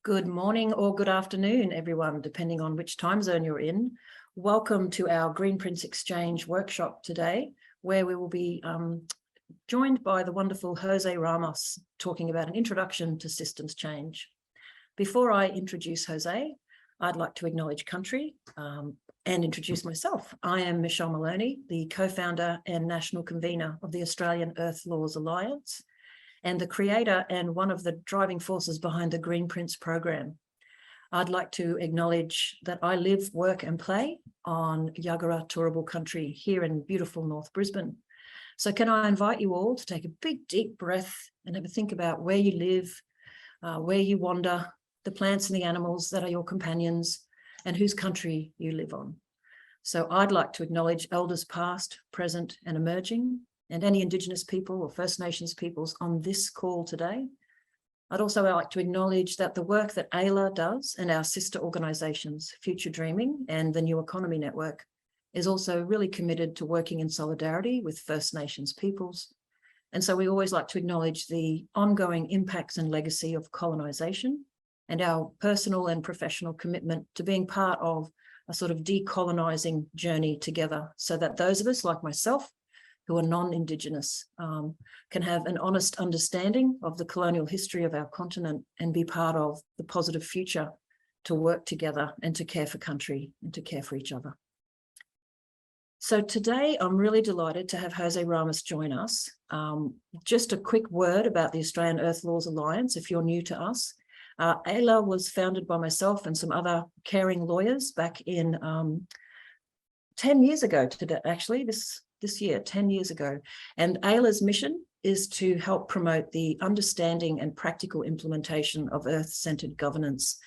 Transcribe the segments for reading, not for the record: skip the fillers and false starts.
Good morning or good afternoon, everyone, depending on which time zone you're in. Welcome to our Greenprints Exchange workshop today, where we will be joined by the wonderful Jose Ramos, talking about an introduction to systems change. Before I introduce Jose, I'd like to acknowledge country and introduce myself. I am Michelle Maloney, the co-founder and national convener of the Australian Earth Laws Alliance, and the creator and one of the driving forces behind the Greenprints program. I'd like to acknowledge that I live, work and play on Yagara Turrbal country here in beautiful North Brisbane. So can I invite you all to take a big deep breath and have a think about where you live, where you wander, the plants and the animals that are your companions, and whose country you live on. So I'd like to acknowledge elders past, present and emerging, and any Indigenous people or First Nations peoples on this call today. I'd also like to acknowledge that the work that AELA does and our sister organisations, Future Dreaming and the New Economy Network, is also really committed to working in solidarity with First Nations peoples. And so we always like to acknowledge the ongoing impacts and legacy of colonisation and our personal and professional commitment to being part of a sort of decolonising journey together, so that those of us like myself who are non-Indigenous can have an honest understanding of the colonial history of our continent and be part of the positive future to work together and to care for country and to care for each other. So today I'm really delighted to have Jose Ramos join us. Just a quick word about the Australian Earth Laws Alliance, if you're new to us. AELA was founded by myself and some other caring lawyers back in 10 years ago today, actually, this year, 10 years ago. And AELA's mission is to help promote the understanding and practical implementation of Earth-centred governance.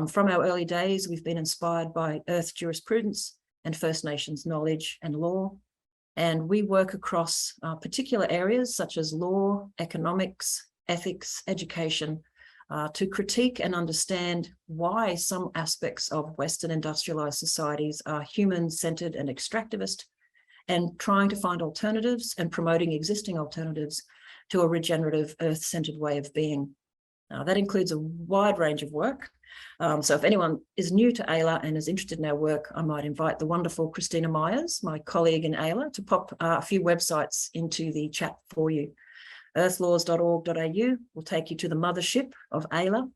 From our early days, we've been inspired by Earth jurisprudence and First Nations knowledge and law. And we work across particular areas such as law, economics, ethics, education, to critique and understand why some aspects of Western industrialised societies are human-centred and extractivist, and trying to find alternatives and promoting existing alternatives to a regenerative Earth-centred way of being. That includes a wide range of work. So if anyone is new to AELA and is interested in our work, I might invite the wonderful Christina Myers, my colleague in AELA, to pop a few websites into the chat for you. earthlaws.org.au will take you to the mothership of AELA,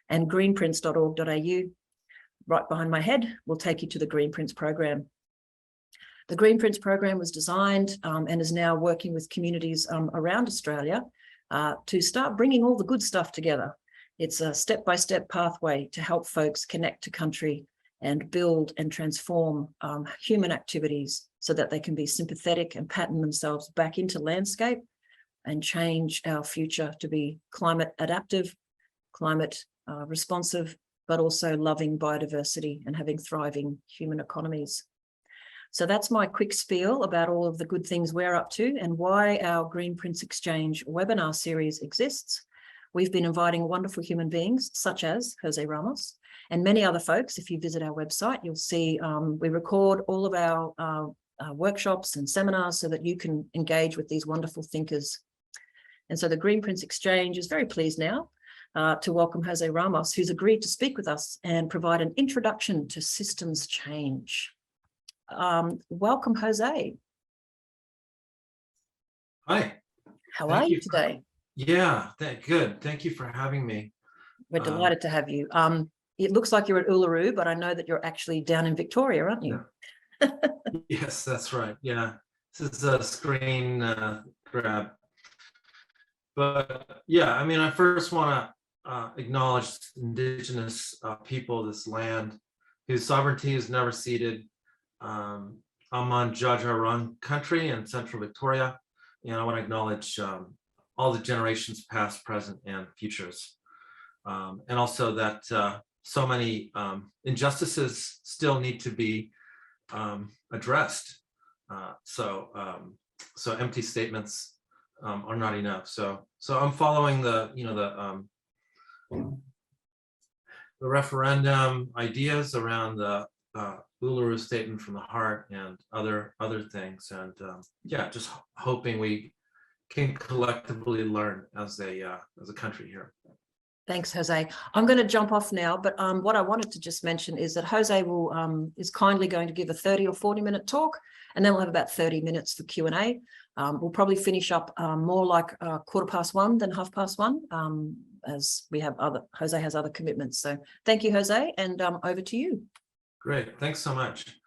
and greenprints.org.au, right behind my head, will take you to the Greenprints program. The Greenprints program was designed and is now working with communities around Australia to start bringing all the good stuff together. It's a step-by-step pathway to help folks connect to country and build and transform human activities so that they can be sympathetic and pattern themselves back into landscape and change our future to be climate adaptive, climate responsive, but also loving biodiversity and having thriving human economies. So that's my quick spiel about all of the good things we're up to and why our Greenprints Exchange webinar series exists. We've been inviting wonderful human beings such as Jose Ramos and many other folks. If you visit our website, you'll see we record all of our workshops and seminars so that you can engage with these wonderful thinkers. And so the Greenprints Exchange is very pleased now to welcome Jose Ramos, who's agreed to speak with us and provide an introduction to systems change. Welcome, Jose. Hi. How are you today? Yeah, good. Thank you for having me. We're delighted to have you. It looks like you're at Uluru, but I know that you're actually down in Victoria, aren't you? Yeah. Yes, that's right. Yeah, this is a screen grab. But yeah, I mean, I first want to acknowledge Indigenous people of this land whose sovereignty is never ceded. I'm on Jajarurrung country in central Victoria, and I want to acknowledge all the generations past, present, and futures. And also that so many injustices still need to be addressed. So empty statements are not enough. So I'm following the referendum ideas around the Uluru Statement from the Heart and other things, and yeah, just hoping we can collectively learn as a country here. Thanks, Jose. I'm going to jump off now, but what I wanted to just mention is that Jose will is kindly going to give a 30 or 40-minute talk, and then we'll have about 30 minutes for Q&A. We'll probably finish up more like 1:15 than 1:30, as we have Jose has other commitments. So thank you, Jose, and over to you. Great, thanks so much.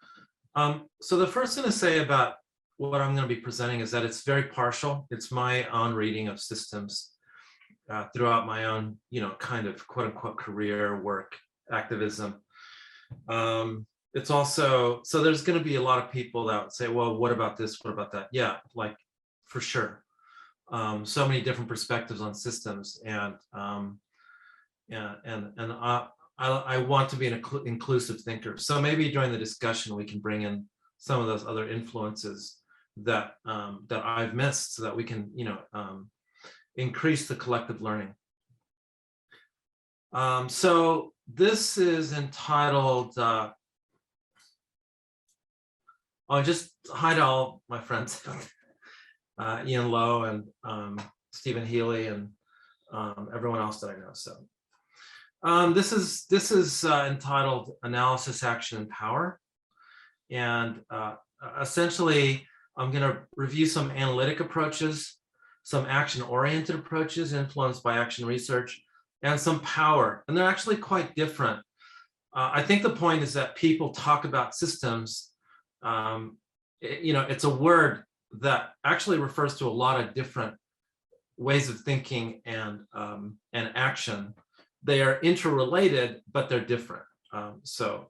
So the first thing to say about what I'm going to be presenting is that it's very partial. It's my own reading of systems throughout my own, kind of quote unquote career, work, activism. It's also, so there's going to be a lot of people that would say, well, what about this? What about that? Yeah, like for sure. So many different perspectives on systems, and I want to be an inclusive thinker. So maybe during the discussion, we can bring in some of those other influences that that I've missed, so that we can, increase the collective learning. So this is entitled, just hi to all my friends, Ian Lowe and Stephen Healy and everyone else that I know. So this is entitled Analysis, Action, and Power. And essentially, I'm going to review some analytic approaches, some action-oriented approaches influenced by action research, and some power. And they're actually quite different. I think the point is that people talk about systems. It's a word that actually refers to a lot of different ways of thinking and action. They are interrelated, but they're different. So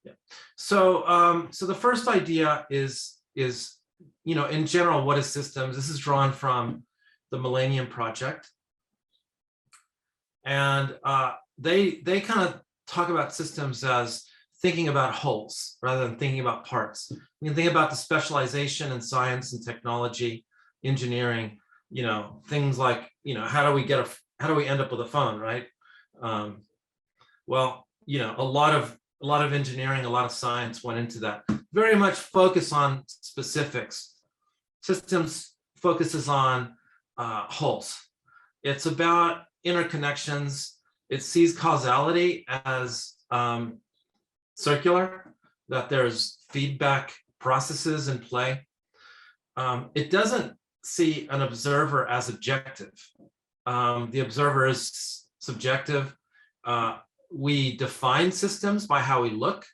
the first idea is in general, what is systems? This is drawn from the Millennium Project. And they kind of talk about systems as thinking about wholes rather than thinking about parts. You can think about the specialization in science and technology, engineering, things like, how do we end up with a phone, right? Well, a lot of engineering, a lot of science went into that. Very much focus on specifics. Systems focuses on wholes. It's about interconnections. It sees causality as circular, that there's feedback processes in play. It doesn't see an observer as objective. The observer is subjective. We define systems by how we look.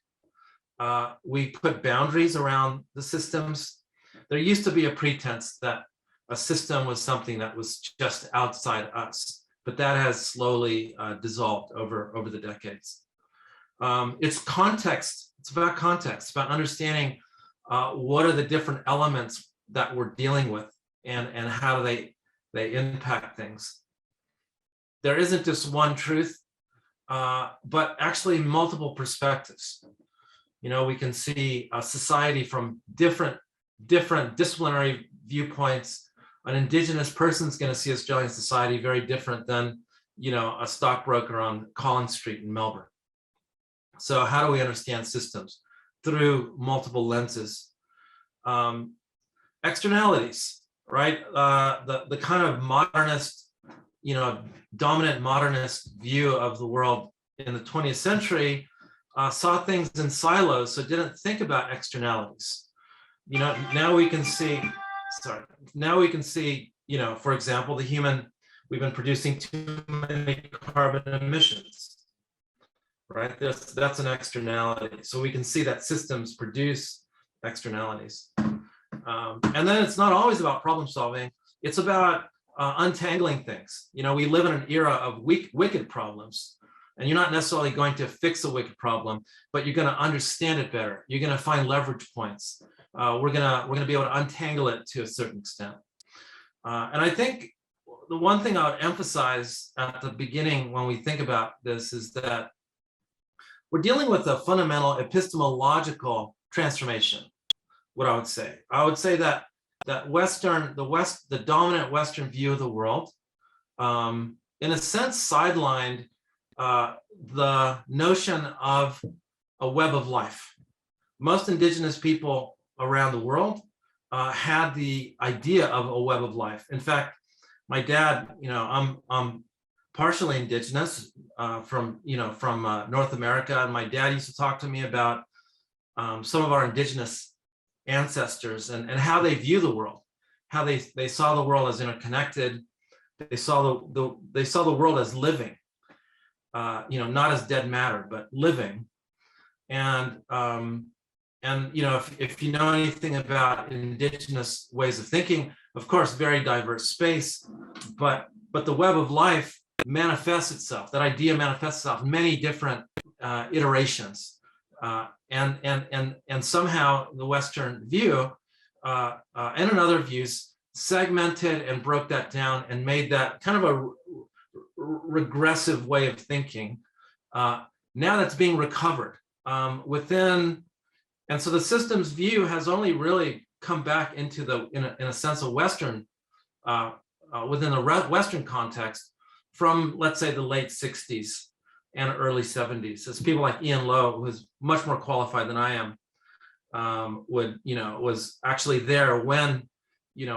We put boundaries around the systems. There used to be a pretense that a system was something that was just outside us, but that has slowly dissolved over the decades. It's context. It's about context, it's about understanding what are the different elements that we're dealing with, and how do they impact things. There isn't just one truth, but actually multiple perspectives. We can see a society from different disciplinary viewpoints. An indigenous person's going to see Australian society very different than, a stockbroker on Collins Street in Melbourne. So how do we understand systems? Through multiple lenses. Externalities, right? The kind of modernist, dominant modernist view of the world in the 20th century saw things in silos, so didn't think about externalities. Now we can see, for example, we've been producing too many carbon emissions, right? That's an externality. So we can see that systems produce externalities. And then it's not always about problem solving. It's about untangling things. We live in an era of wicked problems, and you're not necessarily going to fix a wicked problem, but you're going to understand it better. You're going to find leverage points. We're gonna be able to untangle it to a certain extent. And I think the one thing I would emphasize at the beginning when we think about this is that we're dealing with a fundamental epistemological transformation. What I would say that the dominant Western view of the world, in a sense, sidelined the notion of a web of life. Most indigenous people around the world had the idea of a web of life. In fact, my dad, I'm partially indigenous from North America. And my dad used to talk to me about some of our indigenous ancestors and how they view the world, how they saw the world as interconnected. They saw the world as living, not as dead matter, but living. And if you know anything about indigenous ways of thinking, of course, very diverse space, but the web of life manifests itself. That idea manifests itself in many different iterations, and somehow the Western view and in other views segmented and broke that down and made that kind of a regressive way of thinking. Now that's being recovered within, and so the systems view has only really come back into in a sense of Western, within the Western context from, let's say, the late 60s and early 70s. As people like Ian Lowe, who's much more qualified than I am, was actually there when,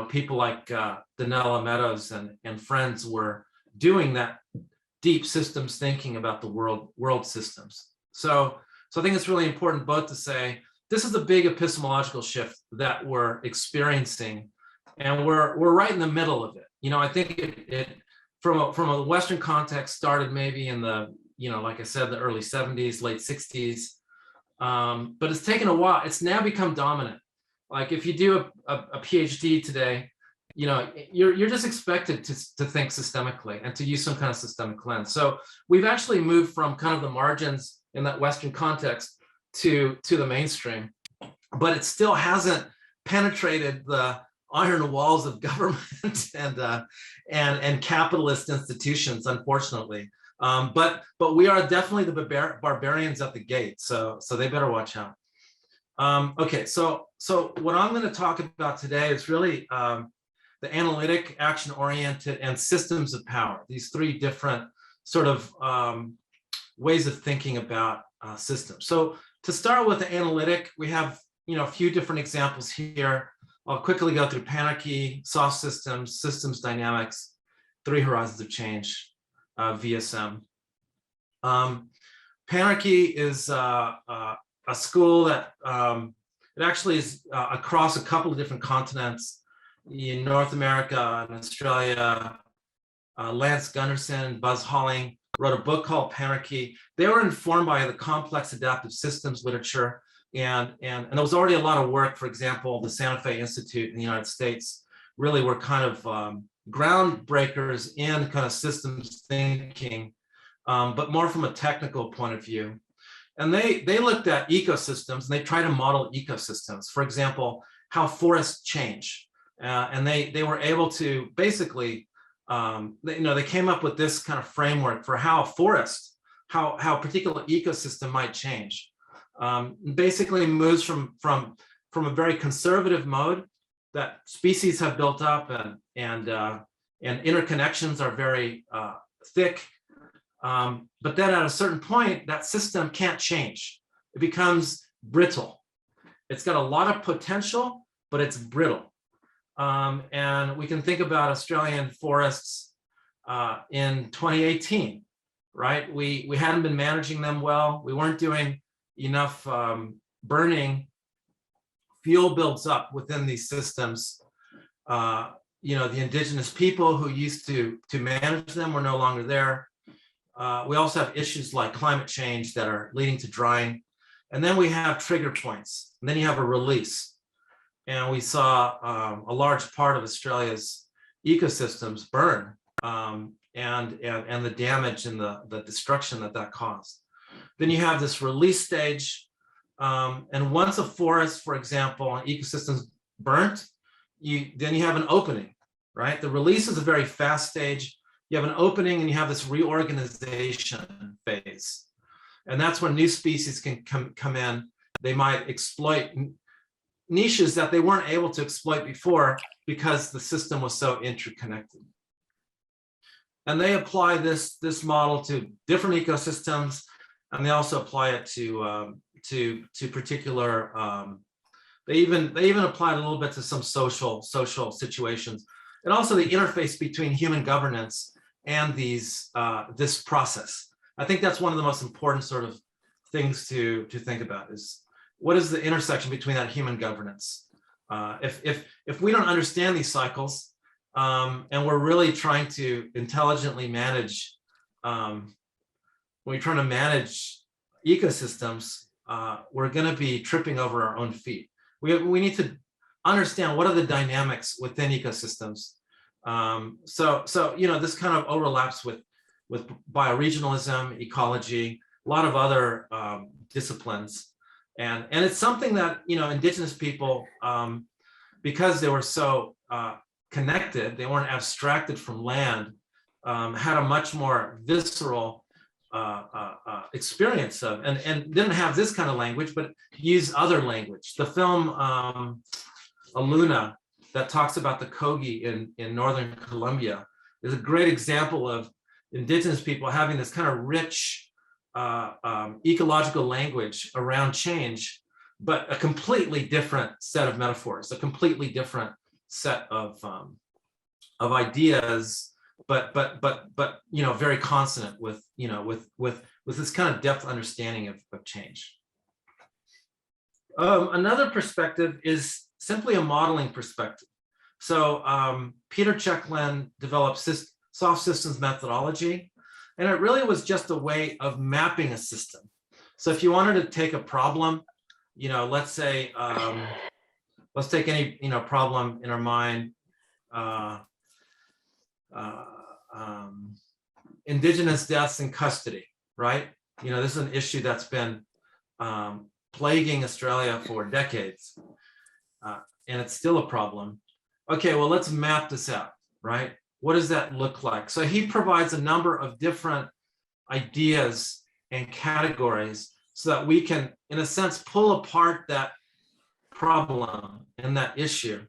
people like Donella Meadows and friends were doing that deep systems thinking about the world systems. So I think it's really important both to say, this is a big epistemological shift that we're experiencing, and we're right in the middle of it. I think it from a Western context started maybe in the, like I said, the early 70s, late 60s, but it's taken a while. It's now become dominant. Like if you do a PhD today, you're just expected to think systemically and to use some kind of systemic lens. So we've actually moved from kind of the margins in that Western context to the mainstream, but it still hasn't penetrated the iron walls of government and capitalist institutions, unfortunately. But we are definitely the barbarians at the gate, so they better watch out. Okay, so what I'm going to talk about today is really the analytic, action-oriented, and systems of power. These three different sort of ways of thinking about systems. So to start with the analytic, we have a few different examples here. I'll quickly go through Panarchy, soft systems, systems dynamics, three horizons of change, VSM. Panarchy is a school that it actually is across a couple of different continents in North America and Australia. Lance Gunderson, Buzz Holling wrote a book called Panarchy. They were informed by the complex adaptive systems literature, and there was already a lot of work. For example, the Santa Fe Institute in the United States really were kind of groundbreakers in kind of systems thinking, but more from a technical point of view. And they looked at ecosystems and they tried to model ecosystems. For example, how forests change, and they were able to basically, they came up with this kind of framework for how a forest, how a particular ecosystem might change. Basically moves from a very conservative mode that species have built up and interconnections are very thick. But then at a certain point, that system can't change. It becomes brittle. It's got a lot of potential, but it's brittle. And we can think about Australian forests in 2018, right? We hadn't been managing them well. We weren't doing enough burning. Fuel builds up within these systems. The indigenous people who used to manage them were no longer there. We also have issues like climate change that are leading to drying. And then we have trigger points. And then you have a release. And we saw a large part of Australia's ecosystems burn and the damage and the destruction that caused. Then you have this release stage. And once a forest, for example, an ecosystem's burnt, then you have an opening, right? The release is a very fast stage. You have an opening and you have this reorganization phase. And that's when new species can come in. They might exploit niches that they weren't able to exploit before because the system was so interconnected. And they apply this model to different ecosystems, and they also apply it to particular. They even apply it a little bit to some social situations, and also the interface between human governance and this process. I think that's one of the most important sort of things to think about is what is the intersection between that human governance. If we don't understand these cycles, and we're really trying to intelligently manage, when we're trying to manage ecosystems, we're going to be tripping over our own feet. We need to understand what are the dynamics within ecosystems. So this kind of overlaps with bioregionalism, ecology, a lot of other disciplines, and it's something that indigenous people, because they were so connected, they weren't abstracted from land, had a much more visceral experience of, and didn't have this kind of language, but used other language. The film Aluna, that talks about the Kogi in northern Colombia, is a great example of indigenous people having this kind of rich ecological language around change, but a completely different set of metaphors, a completely different set of ideas, but very consonant with this kind of depth understanding of change. Another perspective is simply a modeling perspective. So Peter Checklin developed soft systems methodology, and it really was just a way of mapping a system. So if you wanted to take a problem, let's say, let's take any problem in our mind, indigenous deaths in custody, right? This is an issue that's been plaguing Australia for decades, and it's still a problem. Okay, well, let's map this out, right? What does that look like? So he provides a number of different ideas and categories so that we can, in a sense, pull apart that problem and that issue,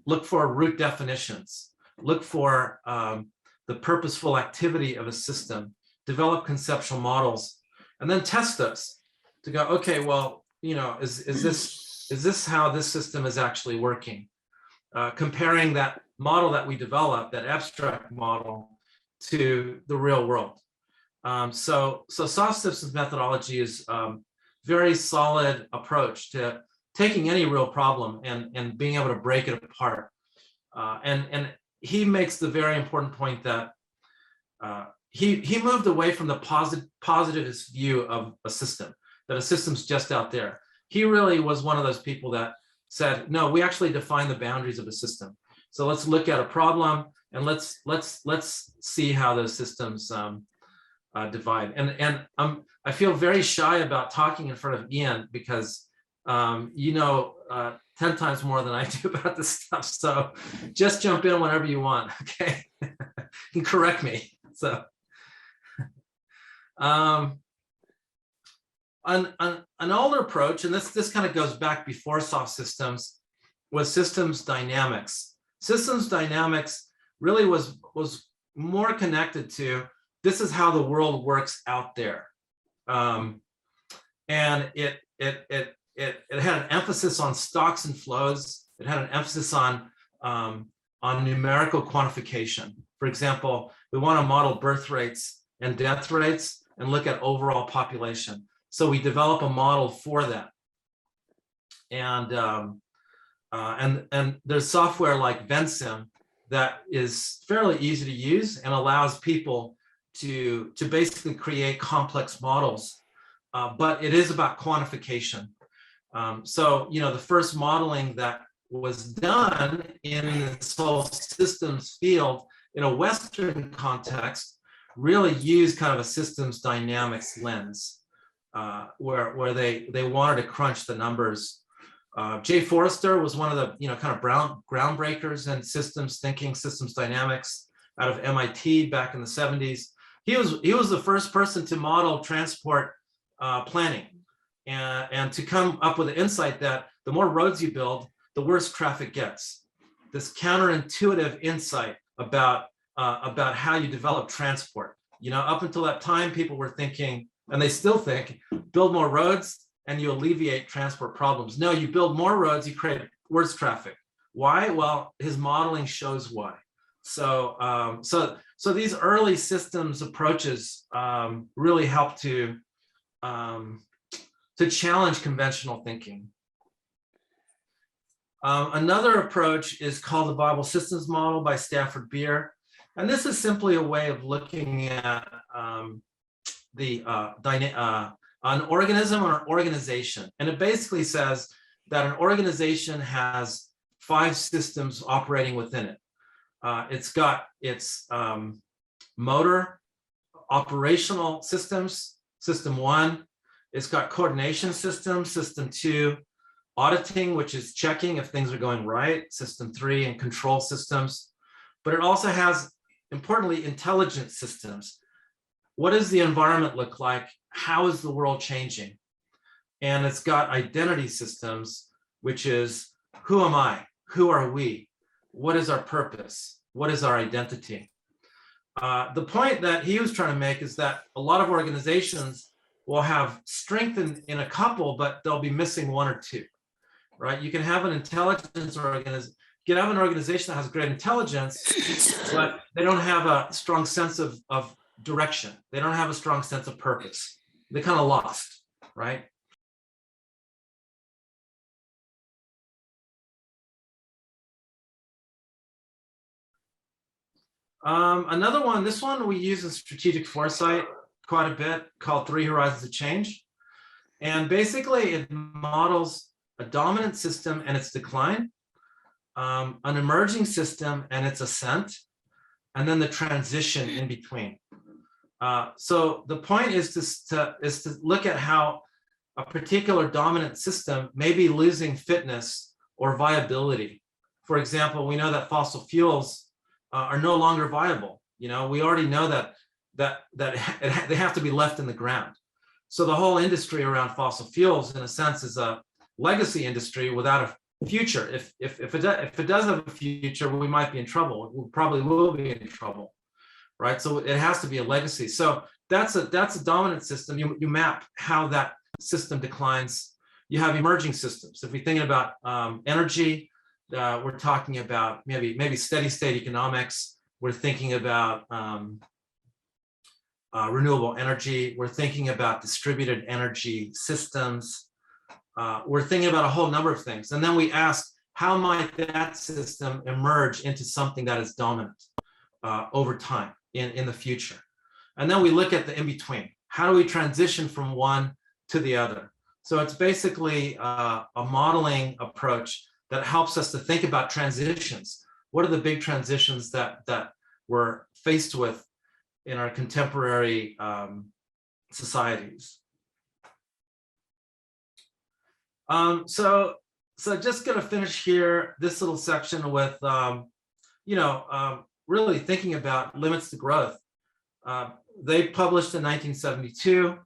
look for root definitions, look for the purposeful activity of a system, develop conceptual models, and then test those to go, okay, well, is this how this system is actually working? Comparing that model that we developed, that abstract model, to the real world. So soft systems methodology is very solid approach to taking any real problem and being able to break it apart. And he makes the very important point that he moved away from the positivist view of a system, that a system's just out there. He really was one of those people that said, no, we actually define the boundaries of a system. So let's look at a problem and let's see how those systems divide. And I feel very shy about talking in front of Ian because 10 times more than I do about this stuff. So just jump in whenever you want, okay? You can correct me. So an older approach, and this kind of goes back before soft systems, was systems dynamics. Systems dynamics really was more connected to this is how the world works out there, and it had an emphasis on stocks and flows. It had an emphasis on numerical quantification. For example, we want to model birth rates and death rates and look at overall population. So we develop a model for that. And there's software like Vensim that is fairly easy to use and allows people to basically create complex models. But it is about quantification. So, the first modeling that was done in this whole systems field in a Western context really used kind of a systems dynamics lens, where they wanted to crunch the numbers. Jay Forrester was one of the kind of groundbreakers in systems thinking, systems dynamics, out of MIT back in the 70s. He was the first person to model transport planning and to come up with the insight that the more roads you build, the worse traffic gets. This counterintuitive insight about how you develop transport. Up until that time, people were thinking, and they still think, build more roads and you alleviate transport problems. No, you build more roads, you create worse traffic. Why? Well, his modeling shows why. So these early systems approaches really help to challenge conventional thinking. Another approach is called the Bible Systems Model by Stafford Beer. And this is simply a way of looking at an organism or an organization. And it basically says that an organization has 5 systems operating within it. It's got its motor, operational systems, system 1. It's got coordination systems, system 2. Auditing, which is checking if things are going right, system 3, and control systems. But it also has, importantly, intelligence systems. What does the environment look like? How is the world changing? And it's got identity systems, which is, who am I? Who are we? What is our purpose? What is our identity? The point that he was trying to make is that a lot of organizations will have strength in a couple, but they'll be missing 1 or 2, right? You can have an intelligence organization, you can have an organization that has great intelligence, but they don't have a strong sense of direction. They don't have a strong sense of purpose. They're kind of lost, right? Another one, this one we use in strategic foresight quite a bit, called 3 Horizons of Change. And basically it models a dominant system and its decline, an emerging system and its ascent, and then the transition in between. So the point is to look at how a particular dominant system may be losing fitness or viability. For example, we know that fossil fuels are no longer viable. You know, we already know that they have to be left in the ground. So the whole industry around fossil fuels, in a sense, is a legacy industry without a future. If it does have a future, we might be in trouble. We probably will be in trouble, right? So it has to be a legacy. So that's a dominant system. You map how that system declines. You have emerging systems. If we're thinking about energy, we're talking about maybe steady state economics. We're thinking about renewable energy. We're thinking about distributed energy systems. We're thinking about a whole number of things. And then we ask, how might that system emerge into something that is dominant over time in the future? And then we look at the in-between. How do we transition from one to the other? So it's basically a modeling approach that helps us to think about transitions. What are the big transitions that we're faced with in our contemporary societies? So just going to finish here this little section with really thinking about limits to growth. They published in 1972.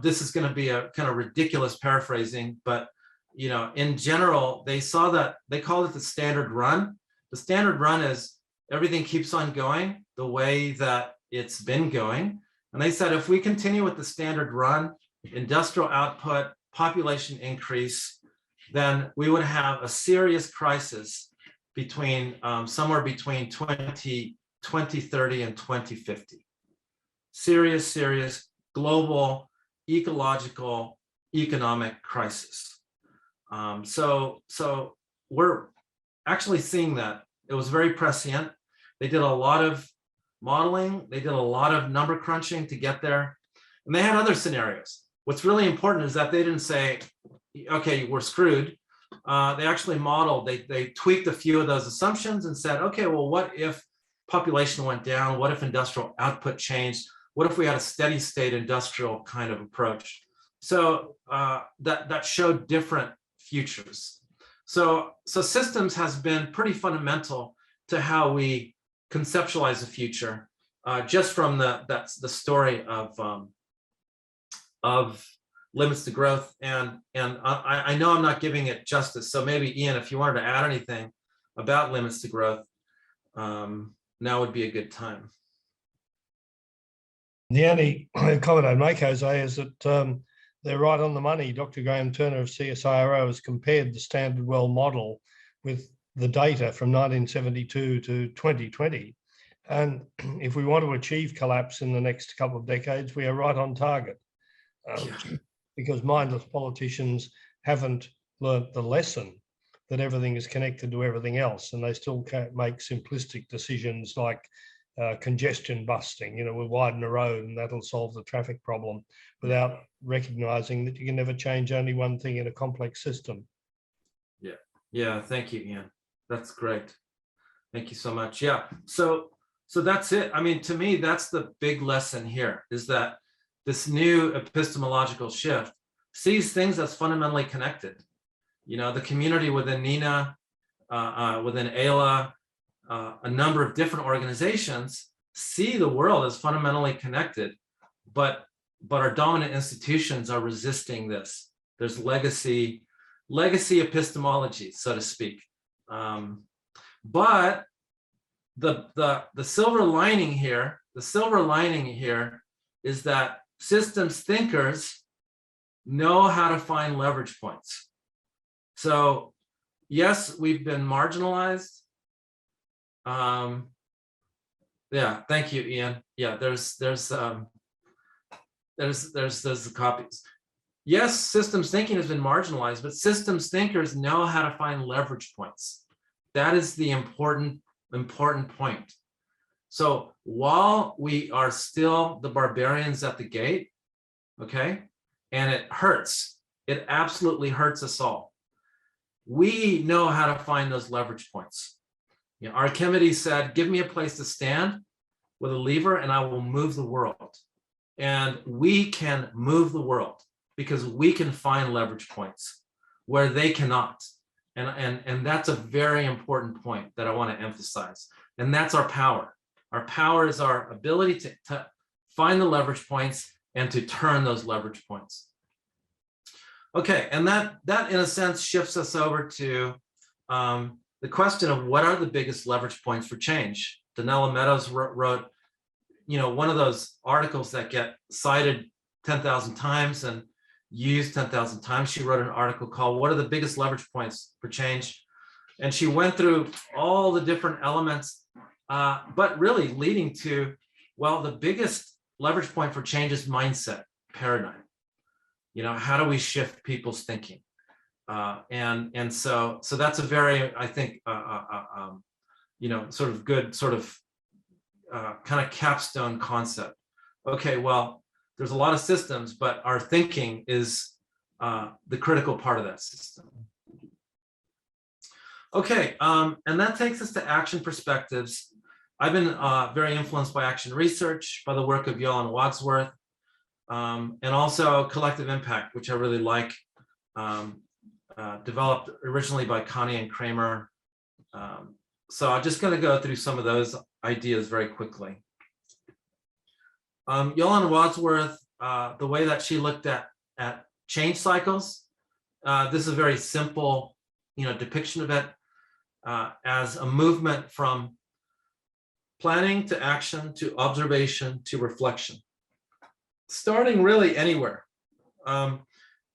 This is going to be a kind of ridiculous paraphrasing, but in general, they saw that they called it the standard run. The standard run is everything keeps on going the way that it's been going. And they said, if we continue with the standard run, industrial output, population increase, then we would have a serious crisis between somewhere between 2030 and 2050. Serious global ecological economic crisis. So we're actually seeing that. It was very prescient. They did a lot of modeling. They did a lot of number crunching to get there. And they had other scenarios. What's really important is that they didn't say, okay, we're screwed. They actually modeled, they tweaked a few of those assumptions and said, okay, well, what if population went down? What if industrial output changed? What if we had a steady state industrial kind of approach? So that showed different futures. So systems has been pretty fundamental to how we conceptualize the future, just from the story of limits to growth. And I know I'm not giving it justice. So maybe Ian, if you wanted to add anything about limits to growth, now would be a good time. The only comment I'd make, Jose, is that they're right on the money. Dr. Graham Turner of CSIRO has compared the standard well model with the data from 1972 to 2020. And if we want to achieve collapse in the next couple of decades, we are right on target. Because mindless politicians haven't learnt the lesson that everything is connected to everything else, and they still can't make simplistic decisions like congestion busting. We'll widen a road and that'll solve the traffic problem, without recognizing that you can never change only one thing in a complex system. Yeah, thank you, Ian. That's great. Thank you so much. Yeah, so that's it. I mean, to me, that's the big lesson here, is that this new epistemological shift sees things as fundamentally connected. The community within NINA, within AELA, a number of different organizations see the world as fundamentally connected, but our dominant institutions are resisting this. There's legacy epistemology, so to speak. But the silver lining here is that systems thinkers know how to find leverage points. So yes, we've been marginalized. Yeah, thank you, Ian. Yeah, there's the copies. Yes, systems thinking has been marginalized, but systems thinkers know how to find leverage points. That is the important point. So while we are still the barbarians at the gate, okay, and it hurts, it absolutely hurts us all, we know how to find those leverage points. Archimedes said, give me a place to stand with a lever and I will move the world. And we can move the world because we can find leverage points where they cannot. And that's a very important point that I want to emphasize. And that's our power. Our power is our ability to find the leverage points and to turn those leverage points. Okay, and that in a sense shifts us over to the question of what are the biggest leverage points for change. Donella Meadows wrote, one of those articles that get cited 10,000 times and used 10,000 times. She wrote an article called "What are the biggest leverage points for change?" And she went through all the different elements, but really leading to, well, the biggest leverage point for change is mindset, paradigm. How do we shift people's thinking? And so that's a very, I think, sort of good sort of kind of capstone concept. Okay, well, there's a lot of systems, but our thinking is the critical part of that system. Okay, and that takes us to action perspectives. I've been very influenced by action research, by the work of Yolan Wadsworth, and also collective impact, which I really like, developed originally by Connie and Kramer. So I'm just going to go through some of those ideas very quickly. Yolan Wadsworth, the way that she looked at change cycles, this is a very simple, depiction of it as a movement from planning to action to observation to reflection, starting really anywhere.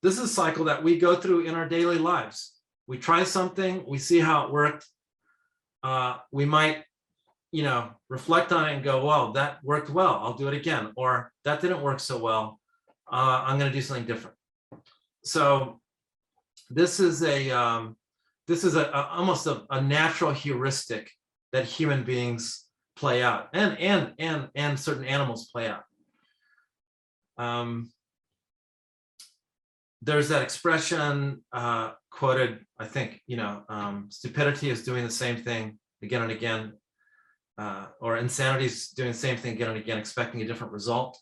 This is a cycle that we go through in our daily lives. We try something, we see how it worked. We might, reflect on it and go, well, that worked well, I'll do it again. Or that didn't work so well, I'm going to do something different. So this is almost a natural heuristic that human beings play out, and certain animals play out. There's that expression quoted, I think, stupidity is doing the same thing again and again, or insanity is doing the same thing again and again, expecting a different result.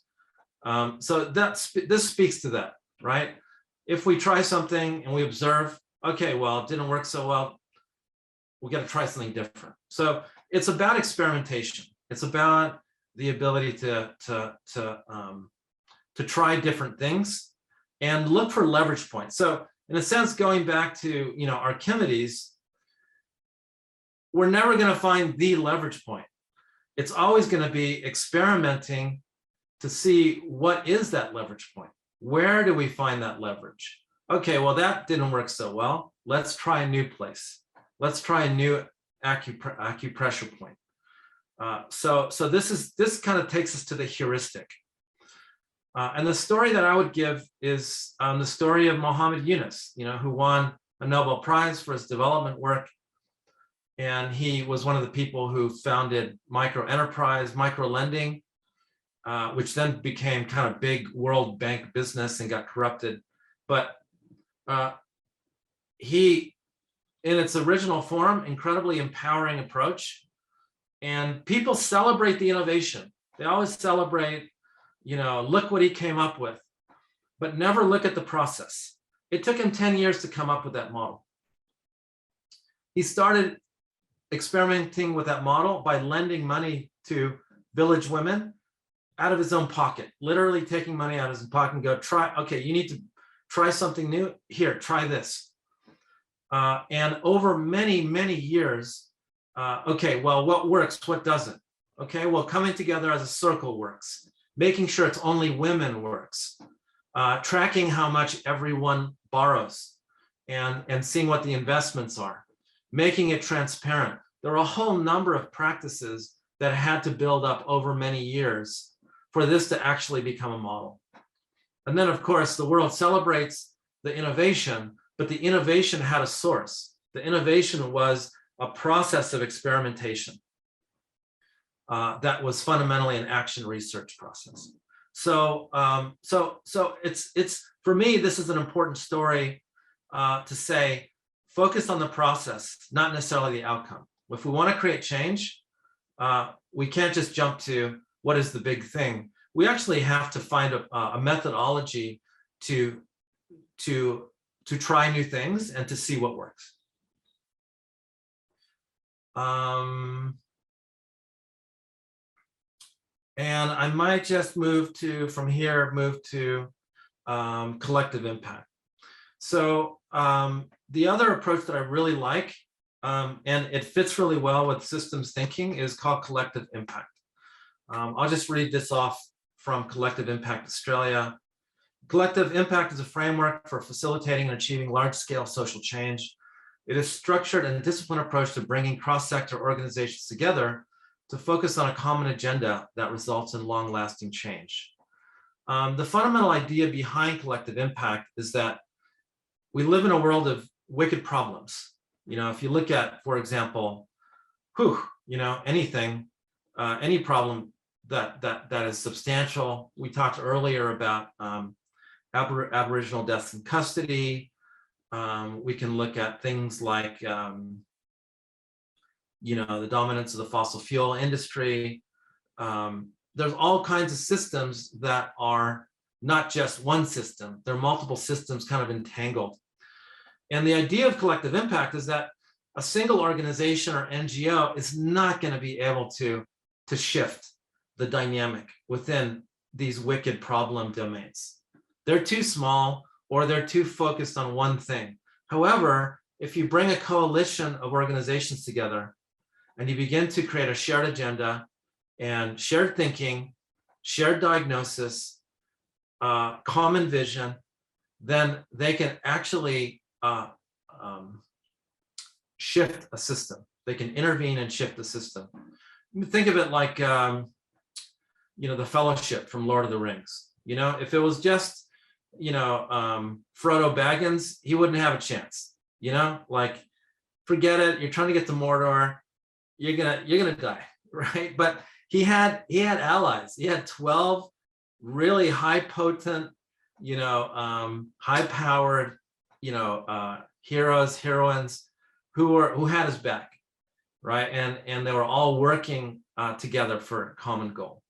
So this speaks to that, right? If we try something and we observe, okay, well, it didn't work so well, we got to try something different. So it's about experimentation. It's about the ability to try different things and look for leverage points. So in a sense, going back to Archimedes, we're never going to find the leverage point. It's always going to be experimenting to see what is that leverage point. Where do we find that leverage? Okay, well, that didn't work so well. Let's try a new place. let's try a new acupressure point. So this kind of takes us to the heuristic. And the story that I would give is the story of Mohammed Yunus, who won a Nobel Prize for his development work. And he was one of the people who founded micro enterprise, micro lending, which then became kind of big World Bank business and got corrupted. But he, in its original form, incredibly empowering approach. And people celebrate the innovation. They always celebrate, look what he came up with, but never look at the process. It took him 10 years to come up with that model. He started experimenting with that model by lending money to village women out of his own pocket, literally taking money out of his pocket and go, okay, you need to try something new. Here, try this. And over many, many years, okay, well, what works, what doesn't? Okay, well, coming together as a circle works. Making sure it's only women works. Tracking how much everyone borrows and seeing what the investments are. Making it transparent. There are a whole number of practices that had to build up over many years for this to actually become a model. And then, of course, the world celebrates the innovation, but the innovation had a source. The innovation was a process of experimentation that was fundamentally an action research process. So, it's for me, this is an important story to say, focus on the process, not necessarily the outcome. If we want to create change, we can't just jump to what is the big thing. We actually have to find a methodology to try new things and to see what works. And I might just move to collective impact. So the other approach that I really like, and it fits really well with systems thinking, is called collective impact. I'll just read this off from Collective Impact Australia. Collective impact is a framework for facilitating and achieving large-scale social change. It is a structured and disciplined approach to bringing cross-sector organizations together to focus on a common agenda that results in long-lasting change. The fundamental idea behind collective impact is that we live in a world of wicked problems. If you look at, for example, anything, any problem that is substantial. We talked earlier about Aboriginal deaths in custody. We can look at things like, the dominance of the fossil fuel industry. There's all kinds of systems that are not just one system. There are multiple systems kind of entangled. And the idea of collective impact is that a single organization or NGO is not going to be able to shift the dynamic within these wicked problem domains. They're too small, or they're too focused on one thing. However, if you bring a coalition of organizations together and you begin to create a shared agenda and shared thinking, shared diagnosis, common vision, then they can actually shift a system. They can intervene and shift the system. Think of it like, the Fellowship from Lord of the Rings. If it was just, Frodo Baggins, he wouldn't have a chance. Forget it. You're trying to get to Mordor. You're gonna die, right? But he had allies. He had 12 really high potent, high powered, heroes, heroines who had his back, right? And they were all working together for a common goal.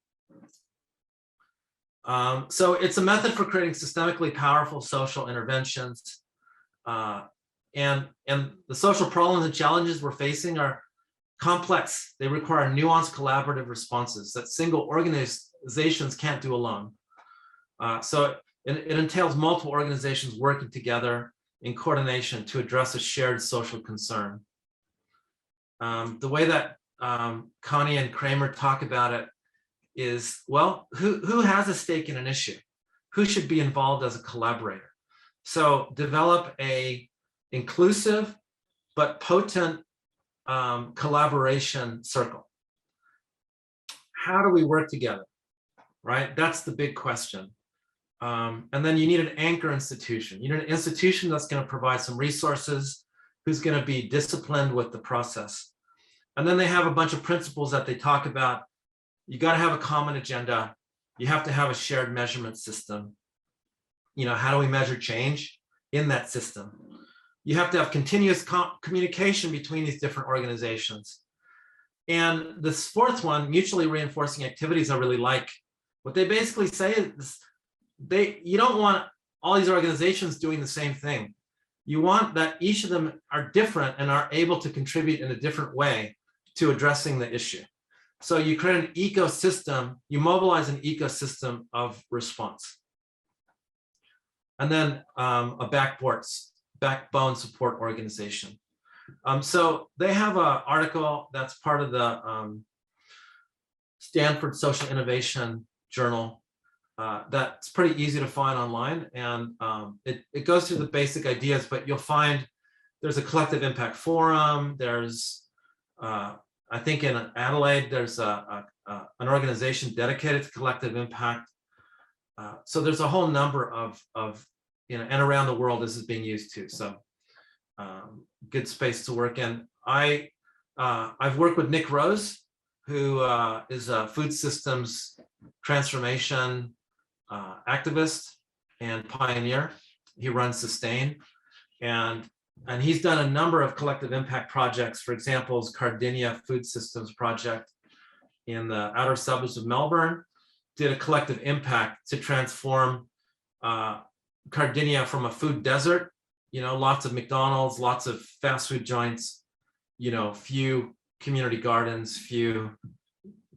So it's a method for creating systemically powerful social interventions. And the social problems and challenges we're facing are complex. They require nuanced collaborative responses that single organizations can't do alone. So it entails multiple organizations working together in coordination to address a shared social concern. The way that Connie and Kramer talk about it is, well, who has a stake in an issue? Who should be involved as a collaborator? So develop a inclusive, but potent collaboration circle. How do we work together, right? That's the big question. And then you need an anchor institution. You need an institution that's going to provide some resources, who's going to be disciplined with the process. And then they have a bunch of principles that they talk about. You got to have a common agenda. You have to have a shared measurement system. You know, how do we measure change in that system? You have to have continuous communication between these different organizations. And this fourth one, mutually reinforcing activities, I really like. What they basically say is you don't want all these organizations doing the same thing. You want that each of them are different and are able to contribute in a different way to addressing the issue. So you create an ecosystem, you mobilize an ecosystem of response. And then a backbone support organization. So they have an article that's part of the Stanford Social Innovation Journal that's pretty easy to find online. And it goes through the basic ideas, but you'll find there's a collective impact forum. There's, I think in Adelaide, there's an organization dedicated to collective impact. So there's a whole number of you know, and around the world this is being used too. So good space to work in. I've worked with Nick Rose, who is a food systems transformation activist and pioneer. He runs Sustain, and he's done a number of collective impact projects. For example, his Cardinia Food Systems project in the outer suburbs of Melbourne did a collective impact to transform Cardinia from a food desert, you know, lots of McDonald's, lots of fast food joints, you know, few community gardens, few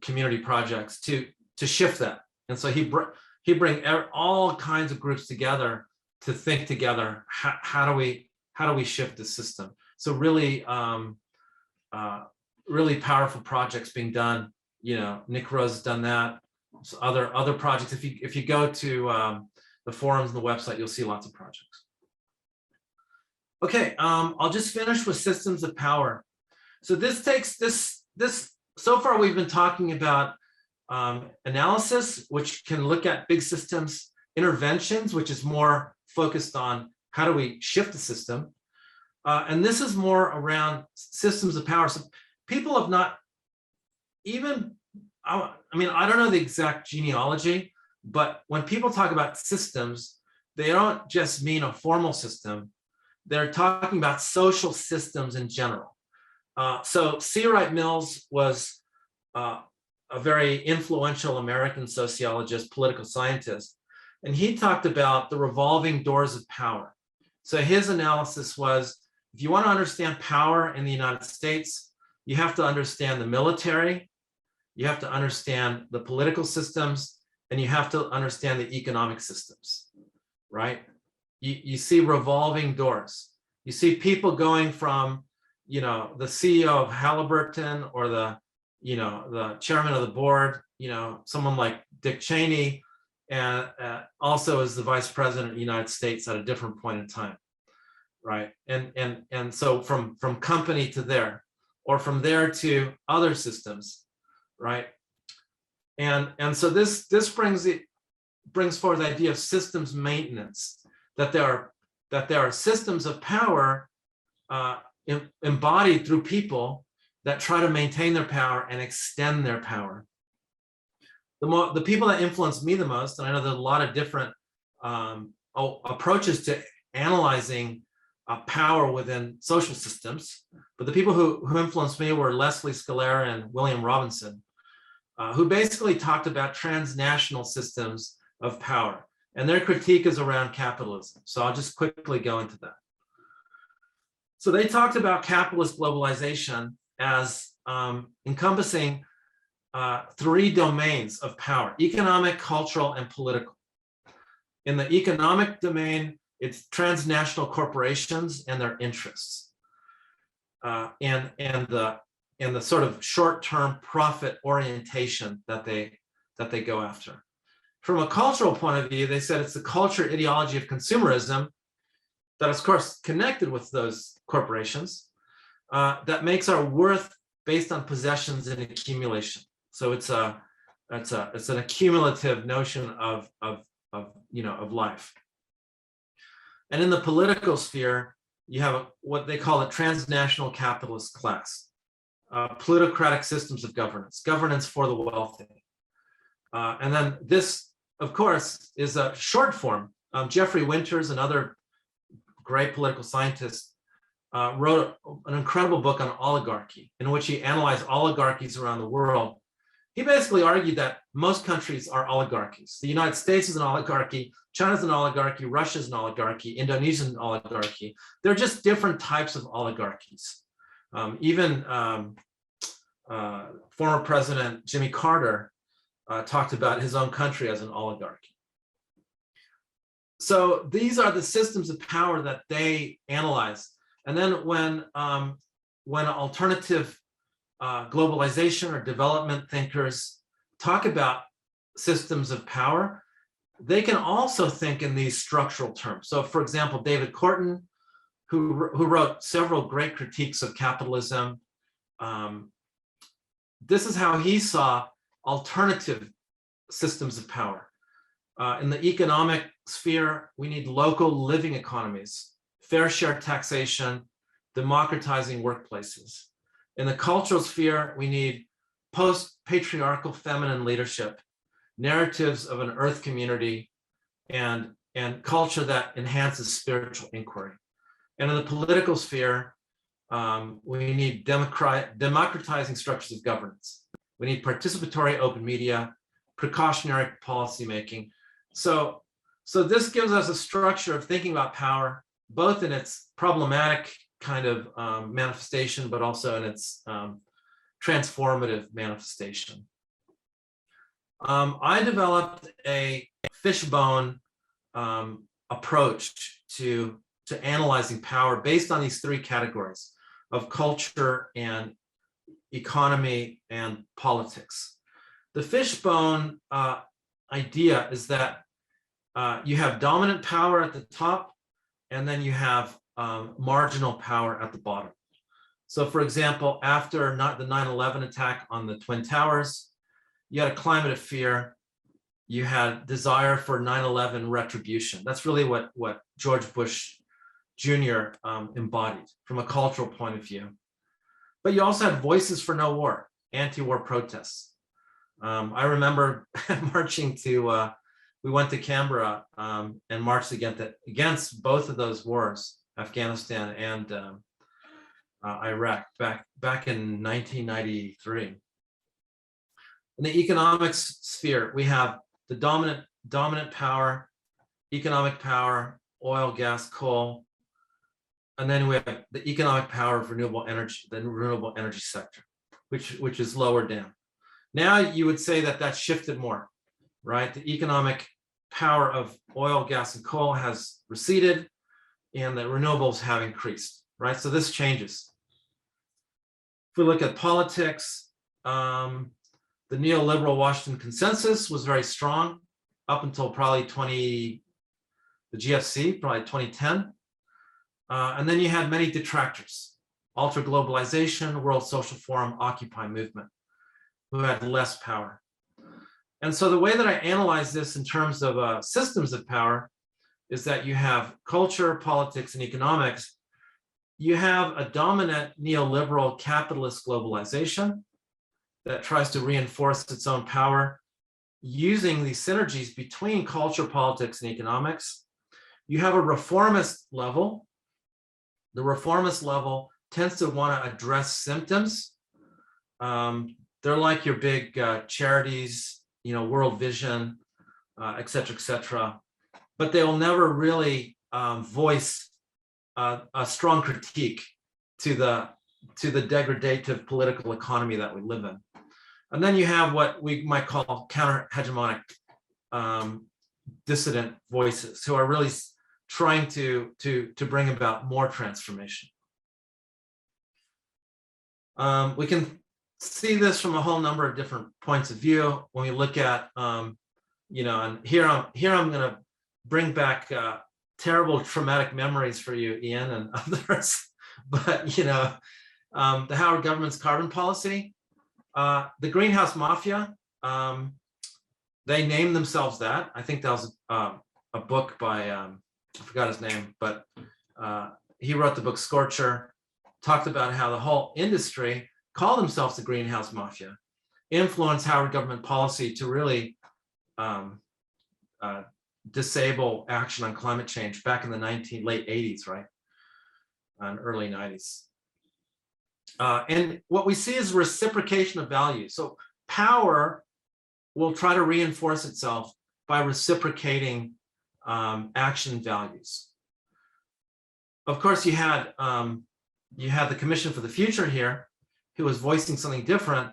community projects to shift that. And so he bring all kinds of groups together to think together, how do we shift the system? So really, really powerful projects being done. You know, Nick Rose has done that. So other projects. If you go to the forums and the website, you'll see lots of projects. Okay, I'll just finish with systems of power. So this takes this. So far, we've been talking about analysis, which can look at big systems, interventions, which is more focused on how do we shift the system. And this is more around systems of power. So people have not even, I mean, I don't know the exact genealogy, but when people talk about systems, they don't just mean a formal system. They're talking about social systems in general. So C. Wright Mills was a very influential American sociologist, political scientist, and he talked about the revolving doors of power. So his analysis was, if you want to understand power in the United States, you have to understand the military, you have to understand the political systems, and you have to understand the economic systems, right? You see revolving doors. You see people going from, you know, the CEO of Halliburton or the chairman of the board, you know, someone like Dick Cheney, and also as the vice president of the United States at a different point in time, right? And so from company to there, or from there to other systems, right? And so this brings forward the idea of systems maintenance, that there are systems of power embodied through people that try to maintain their power and extend their power. The people that influence me the most, and I know there's a lot of different approaches to analyzing power within social systems, but the people who influenced me were Leslie Scalera and William Robinson, who basically talked about transnational systems of power. And their critique is around capitalism. So I'll just quickly go into that. So they talked about capitalist globalization as encompassing three domains of power: economic, cultural, and political. In the economic domain, it's transnational corporations and their interests, and the sort of short-term profit orientation that they go after. From a cultural point of view, they said it's the culture ideology of consumerism that is, of course, connected with those corporations, that makes our worth based on possessions and accumulation. So it's an accumulative notion of life. And in the political sphere, you have what they call a transnational capitalist class, plutocratic systems of governance for the wealthy. And then this, of course, is a short form. Jeffrey Winters, another great political scientist, wrote an incredible book on oligarchy, in which he analyzed oligarchies around the world. He basically argued that most countries are oligarchies. The United States is an oligarchy, China's an oligarchy, Russia's an oligarchy, Indonesia's an oligarchy. They're just different types of oligarchies. Even former President Jimmy Carter talked about his own country as an oligarchy. So these are the systems of power that they analyze. And then when alternative globalization or development thinkers talk about systems of power, they can also think in these structural terms. So for example, David Korten, who wrote several great critiques of capitalism, this is how he saw alternative systems of power. In the economic sphere, we need local living economies, fair share taxation, democratizing workplaces. In the cultural sphere, we need post-patriarchal feminine leadership, narratives of an earth community, and culture that enhances spiritual inquiry. And in the political sphere, we need democratizing structures of governance. We need participatory open media, precautionary policymaking. So this gives us a structure of thinking about power, both in its problematic kind of manifestation, but also in its transformative manifestation. I developed a Fishbone approach to analyzing power based on these three categories of culture and economy and politics. The Fishbone idea is that you have dominant power at the top, and then you have marginal power at the bottom. So for example, after the 9/11 attack on the Twin Towers, you had a climate of fear. You had desire for 9/11 retribution. That's really what George Bush Jr. Embodied from a cultural point of view. But you also had voices for no war, anti-war protests. I remember marching to, we went to Canberra and marched against both of those wars, Afghanistan and Iraq, back in 1993. In the economics sphere, we have the dominant power, economic power, oil, gas, coal, and then we have the economic power of renewable energy, the renewable energy sector, which is lower down. Now you would say that that's shifted more, right? The economic power of oil, gas, and coal has receded, and the renewables have increased, right? So this changes. If we look at politics, the neoliberal Washington consensus was very strong up until probably the GFC, probably 2010. And then you had many detractors, ultra globalization, World Social Forum, Occupy movement, who had less power. And so the way that I analyze this in terms of systems of power is that you have culture, politics, and economics. You have a dominant neoliberal capitalist globalization that tries to reinforce its own power using these synergies between culture, politics, and economics. You have a reformist level. The reformist level tends to want to address symptoms. They're like your big charities, World Vision, et cetera, but they will never really voice a strong critique to the degradative political economy that we live in. And then you have what we might call counter-hegemonic dissident voices who are really trying to bring about more transformation. We can see this from a whole number of different points of view. When we look at, and here I'm going to bring back terrible traumatic memories for you, Ian, and others. But the Howard government's carbon policy. The greenhouse mafia, they named themselves that. I think that was a book by, I forgot his name, but he wrote the book Scorcher, talked about how the whole industry called themselves the greenhouse mafia, influenced Howard government policy to really disable action on climate change back in the late 80s, right? And early 90s. And what we see is reciprocation of value. So power will try to reinforce itself by reciprocating action values. Of course, you had the Commission for the Future here, who was voicing something different.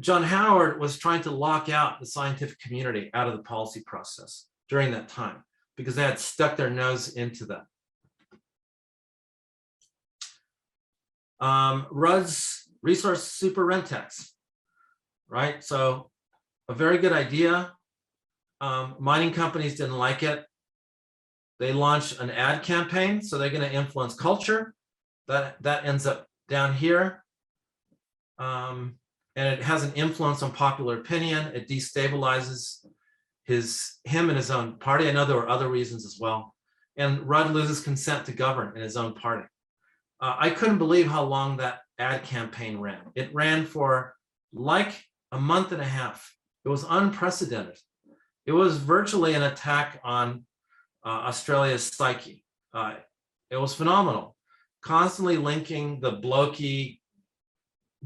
John Howard was trying to lock out the scientific community out of the policy process during that time because they had stuck their nose into that. Russ Resource super rent tax, right? So a very good idea. Mining companies didn't like it. They launched an ad campaign, so they're going to influence culture. That ends up down here. And it has an influence on popular opinion. It destabilizes him and his own party. I know there were other reasons as well. And Rudd loses consent to govern in his own party. I couldn't believe how long that ad campaign ran. It ran for like a month and a half. It was unprecedented. It was virtually an attack on Australia's psyche. It was phenomenal. Constantly linking the blokey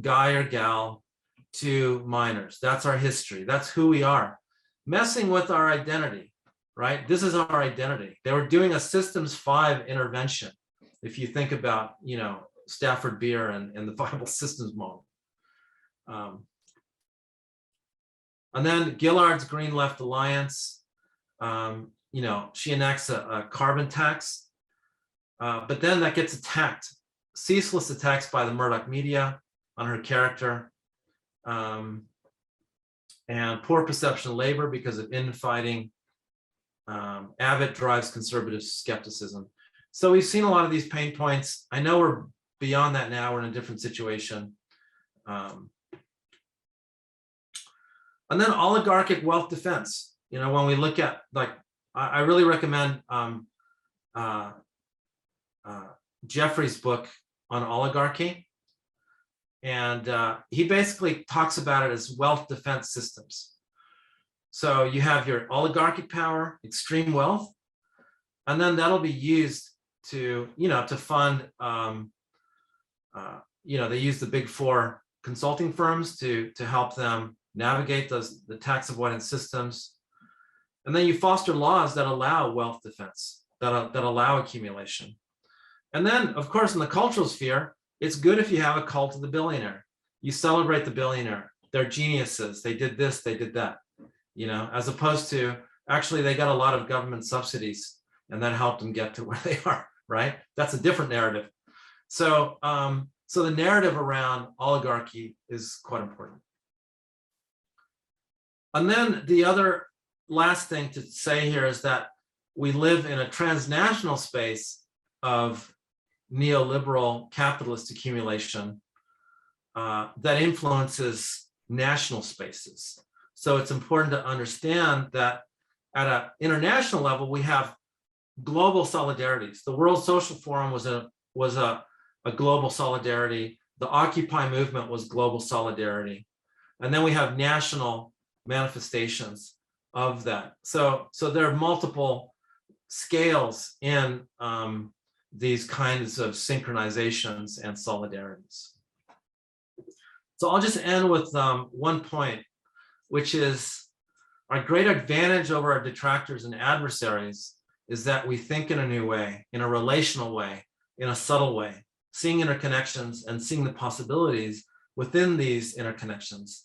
guy or gal to miners. That's our history. That's who we are. Messing with our identity, right? This is our identity. They were doing a Systems 5 intervention. If you think about, Stafford Beer and the viable systems model. And then Gillard's Green Left Alliance, she enacts a carbon tax, but then that gets attacked, ceaseless attacks by the Murdoch media on her character, and poor perception of labor because of infighting. Abbott drives conservative skepticism. So we've seen a lot of these pain points. I know we're beyond that now. We're in a different situation. And then oligarchic wealth defense. When we look at, I really recommend Jeffrey's book on oligarchy. And he basically talks about it as wealth defense systems. So you have your oligarchic power, extreme wealth, and then that'll be used to fund, they use the big four consulting firms to help them navigate the tax avoidance systems. And then you foster laws that allow wealth defense, that allow accumulation. And then, of course, in the cultural sphere, it's good if you have a cult of the billionaire. You celebrate the billionaire. They're geniuses. They did this, they did that, as opposed to, actually, they got a lot of government subsidies and that helped them get to where they are, right? That's a different narrative. So, so the narrative around oligarchy is quite important. And then the other last thing to say here is that we live in a transnational space of neoliberal capitalist accumulation that influences national spaces. So it's important to understand that at an international level, we have global solidarities. The World Social Forum was a global solidarity. The Occupy movement was global solidarity. And then we have national manifestations of that. So there are multiple scales in these kinds of synchronizations and solidarities. So I'll just end with one point, which is our great advantage over our detractors and adversaries is that we think in a new way, in a relational way, in a subtle way, seeing interconnections and seeing the possibilities within these interconnections.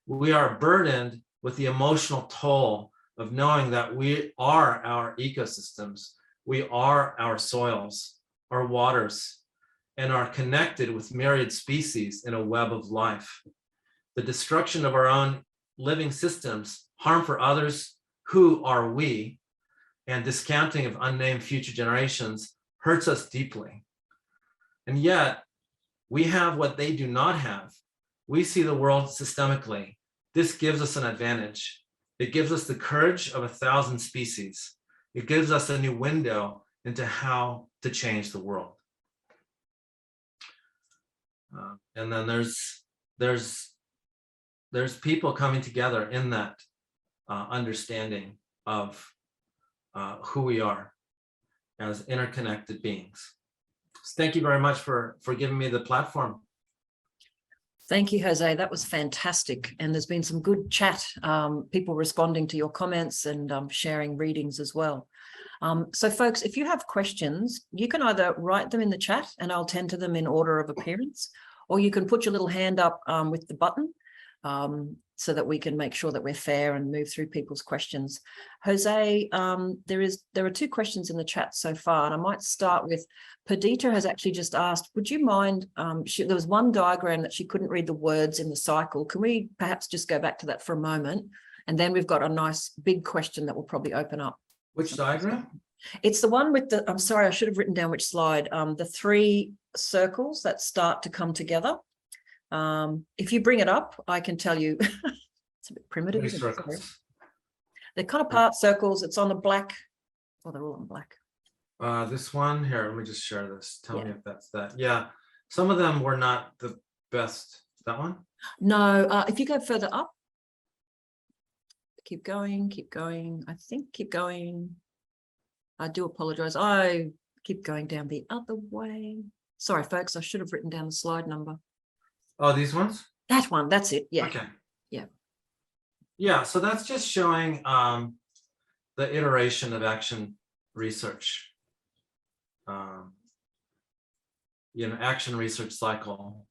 We are burdened with the emotional toll of knowing that we are our ecosystems, we are our soils, our waters, and are connected with myriad species in a web of life. The destruction of our own living systems, harm for others, who are we, and discounting of unnamed future generations hurts us deeply. And yet, We have what they do not have. We see the world systemically. This gives us an advantage. It gives us the courage of 1,000 species. It gives us a new window into how to change the world. And then there's people coming together in that understanding of who we are as interconnected beings. So thank you very much for giving me the platform. Thank you, Jose. That was fantastic. And there's been some good chat, people responding to your comments and sharing readings as well. So folks, if you have questions, you can either write them in the chat and I'll tend to them in order of appearance, or you can put your little hand up with the button so that we can make sure that we're fair and move through people's questions. Jose, there are 2 questions in the chat so far, and I might start with Perdita has actually just asked, would you mind, there was one diagram that she couldn't read the words in the cycle. Can we perhaps just go back to that for a moment? And then we've got a nice big question that will probably open up. Which diagram? It's the one with the, I'm sorry, I should have written down which slide, the 3 circles that start to come together. If you bring it up, I can tell you it's a bit primitive. Isn't it? They're kind of part circles. It's on the black. Oh, they're all on black. This one here, let me just share this. Tell me if that's that. Yeah, some of them were not the best. That one? No, if you go further up, keep going, keep going. I think keep going. I do apologize. I keep going down the other way. Sorry, folks, I should have written down the slide number. Oh, these ones? That one, that's it. Yeah. Okay. Yeah. Yeah, so that's just showing the iteration of action research. Action research cycle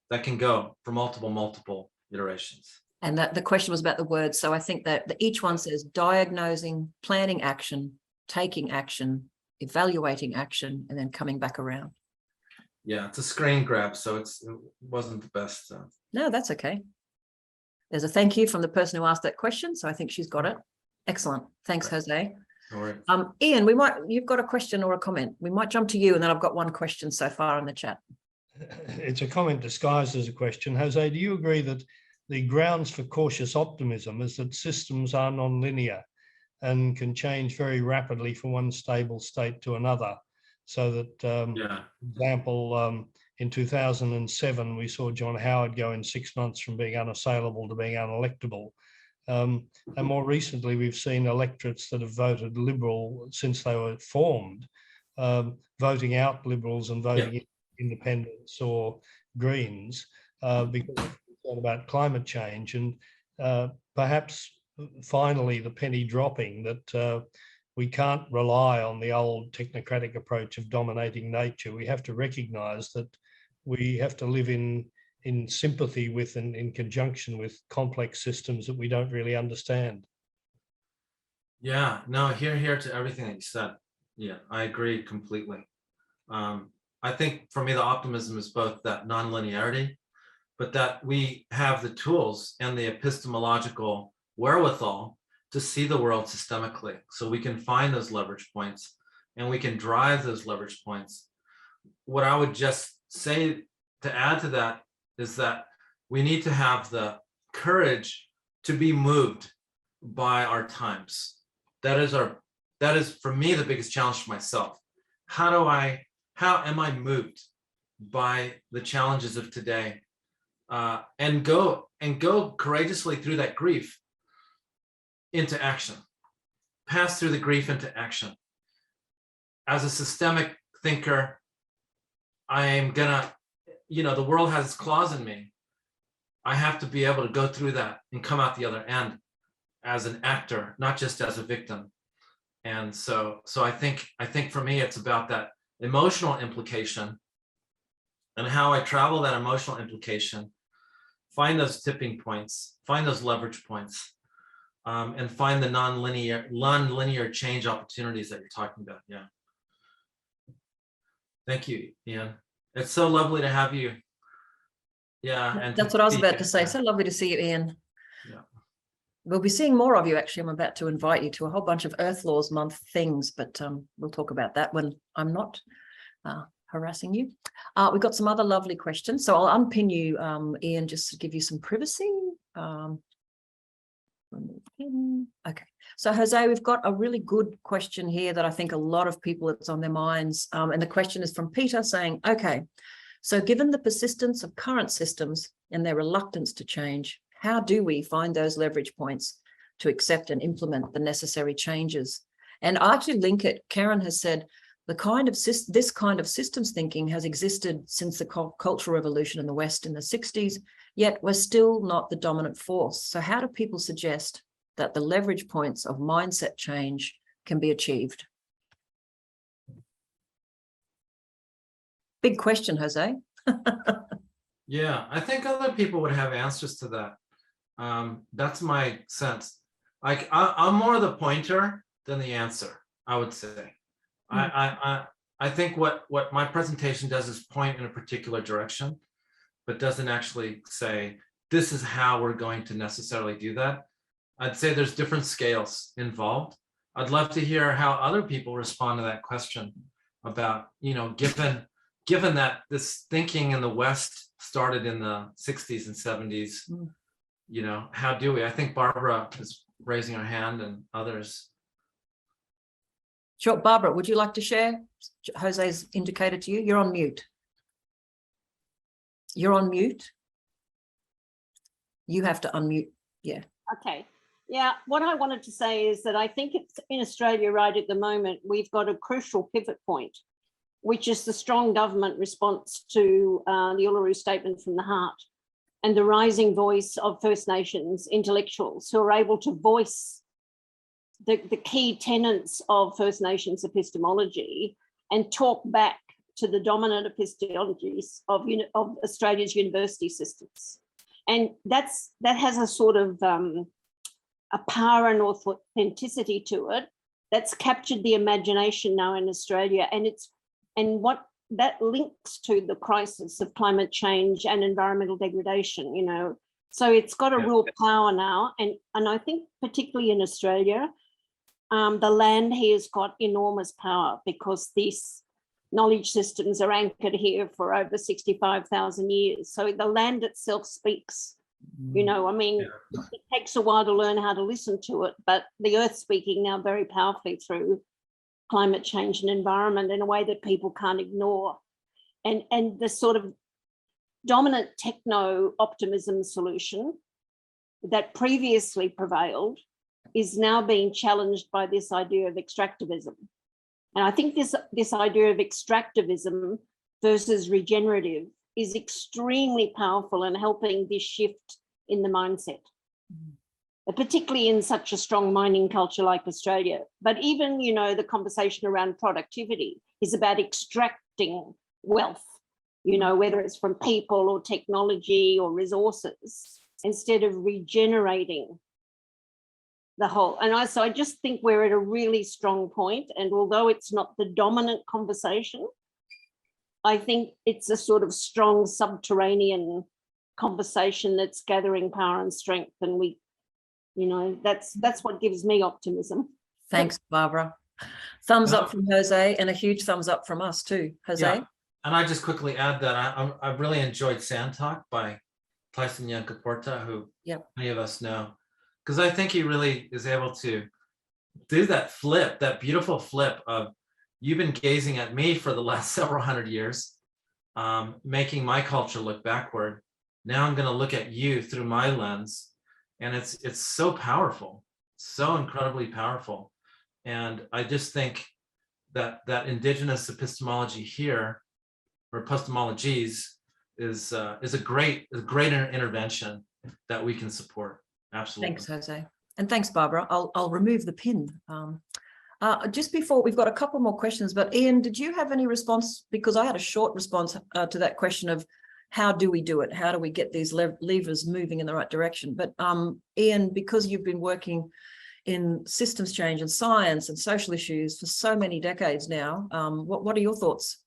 that can go for multiple iterations. And that the question was about the words. So I think that each one says diagnosing, planning action, taking action, evaluating action, and then coming back around. Yeah, it's a screen grab, so it wasn't the best. No, that's okay. There's a thank you from the person who asked that question, so I think she's got it. Excellent. Thanks, Jose. All right. Ian, you've got a question or a comment. We might jump to you, and then I've got one question so far in the chat. It's a comment disguised as a question. Jose, do you agree that the grounds for cautious optimism is that systems are non-linear and can change very rapidly from one stable state to another? So that, for example, in 2007, we saw John Howard go in 6 months from being unassailable to being unelectable. And more recently, we've seen electorates that have voted Liberal since they were formed, voting out Liberals and voting in Independents or Greens because it's all about climate change. And perhaps finally the penny dropping that we can't rely on the old technocratic approach of dominating nature. We have to recognize that we have to live in sympathy with and in conjunction with complex systems that we don't really understand. Yeah, no, here to everything that you said. Yeah, I agree completely. I think for me, the optimism is both that non-linearity, but that we have the tools and the epistemological wherewithal to see the world systemically. So we can find those leverage points and we can drive those leverage points. What I would just say to add to that is that we need to have the courage to be moved by our times. That is for me the biggest challenge for myself. How am I moved by the challenges of today, and go courageously through that grief into action, pass through the grief into action. As a systemic thinker, I am gonna, the world has its claws in me. I have to be able to go through that and come out the other end as an actor, not just as a victim. And so I think for me, it's about that emotional implication and how I travel that emotional implication, find those tipping points, find those leverage points, and find the non-linear change opportunities that you're talking about. Yeah. Thank you, Ian. It's so lovely to have you. Yeah. And that's what I was about to say. So lovely to see you, Ian. Yeah. We'll be seeing more of you. Actually, I'm about to invite you to a whole bunch of Earth Laws Month things, but we'll talk about that when I'm not harassing you. We've got some other lovely questions. So I'll unpin you, Ian, just to give you some privacy. Okay. So Jose, we've got a really good question here that I think a lot of people, it's on their minds. And the question is from Peter saying, okay, so given the persistence of current systems and their reluctance to change, how do we find those leverage points to accept and implement the necessary changes? And I actually link it. Karen has said, this kind of systems thinking has existed since the Cultural Revolution in the West in the 60s, yet we're still not the dominant force. So how do people suggest that the leverage points of mindset change can be achieved? Big question, Jose. Yeah, I think other people would have answers to that. That's my sense. Like I'm more the pointer than the answer, I would say. I think what my presentation does is point in a particular direction, but doesn't actually say, this is how we're going to necessarily do that. I'd say there's different scales involved. I'd love to hear how other people respond to that question about, given that this thinking in the West started in the 60s and 70s, how do we? I think Barbara is raising her hand and others. Sure, Barbara, would you like to share? Jose's indicated to you. You're on mute. You're on mute. You have to unmute. Yeah. Okay. Yeah, what I wanted to say is that I think it's in Australia right at the moment, we've got a crucial pivot point, which is the strong government response to the Uluru Statement from the Heart and the rising voice of First Nations intellectuals who are able to voice the key tenets of First Nations epistemology and talk back to the dominant epistemologies of Australia's university systems. And that has a sort of a power and authenticity to it that's captured the imagination now in Australia. And what that links to the crisis of climate change and environmental degradation, So it's got a real power now. And I think particularly in Australia, the land here has got enormous power because these knowledge systems are anchored here for over 65,000 years. So the land itself speaks, It takes a while to learn how to listen to it, but the earth's speaking now very powerfully through climate change and environment in a way that people can't ignore. And the sort of dominant techno-optimism solution that previously prevailed is now being challenged by this idea of extractivism. And I think this idea of extractivism versus regenerative is extremely powerful in helping this shift in the mindset, particularly in such a strong mining culture like Australia. But even, the conversation around productivity is about extracting wealth, whether it's from people or technology or resources, instead of regenerating the whole. And I just think we're at a really strong point. And although it's not the dominant conversation, I think it's a sort of strong subterranean conversation that's gathering power and strength. And that's what gives me optimism. Thanks, Barbara. Thumbs up from Jose and a huge thumbs up from us too, Jose. Yeah. And I just quickly add that I really enjoyed Sand Talk by Tyson Yunkaporta, who many of us know, because I think he really is able to do that flip, that beautiful flip of, you've been gazing at me for the last several hundred years, making my culture look backward. Now I'm going to look at you through my lens. And it's so powerful, so incredibly powerful. And I just think that indigenous epistemology here, or epistemologies, is a great intervention that we can support. Absolutely. Thanks, Jose. And thanks, Barbara. I'll remove the pin. Just before, we've got a couple more questions, but Ian, did you have any response? Because I had a short response to that question of how do we do it? How do we get these levers moving in the right direction? But Ian, because you've been working in systems change and science and social issues for so many decades now, what are your thoughts?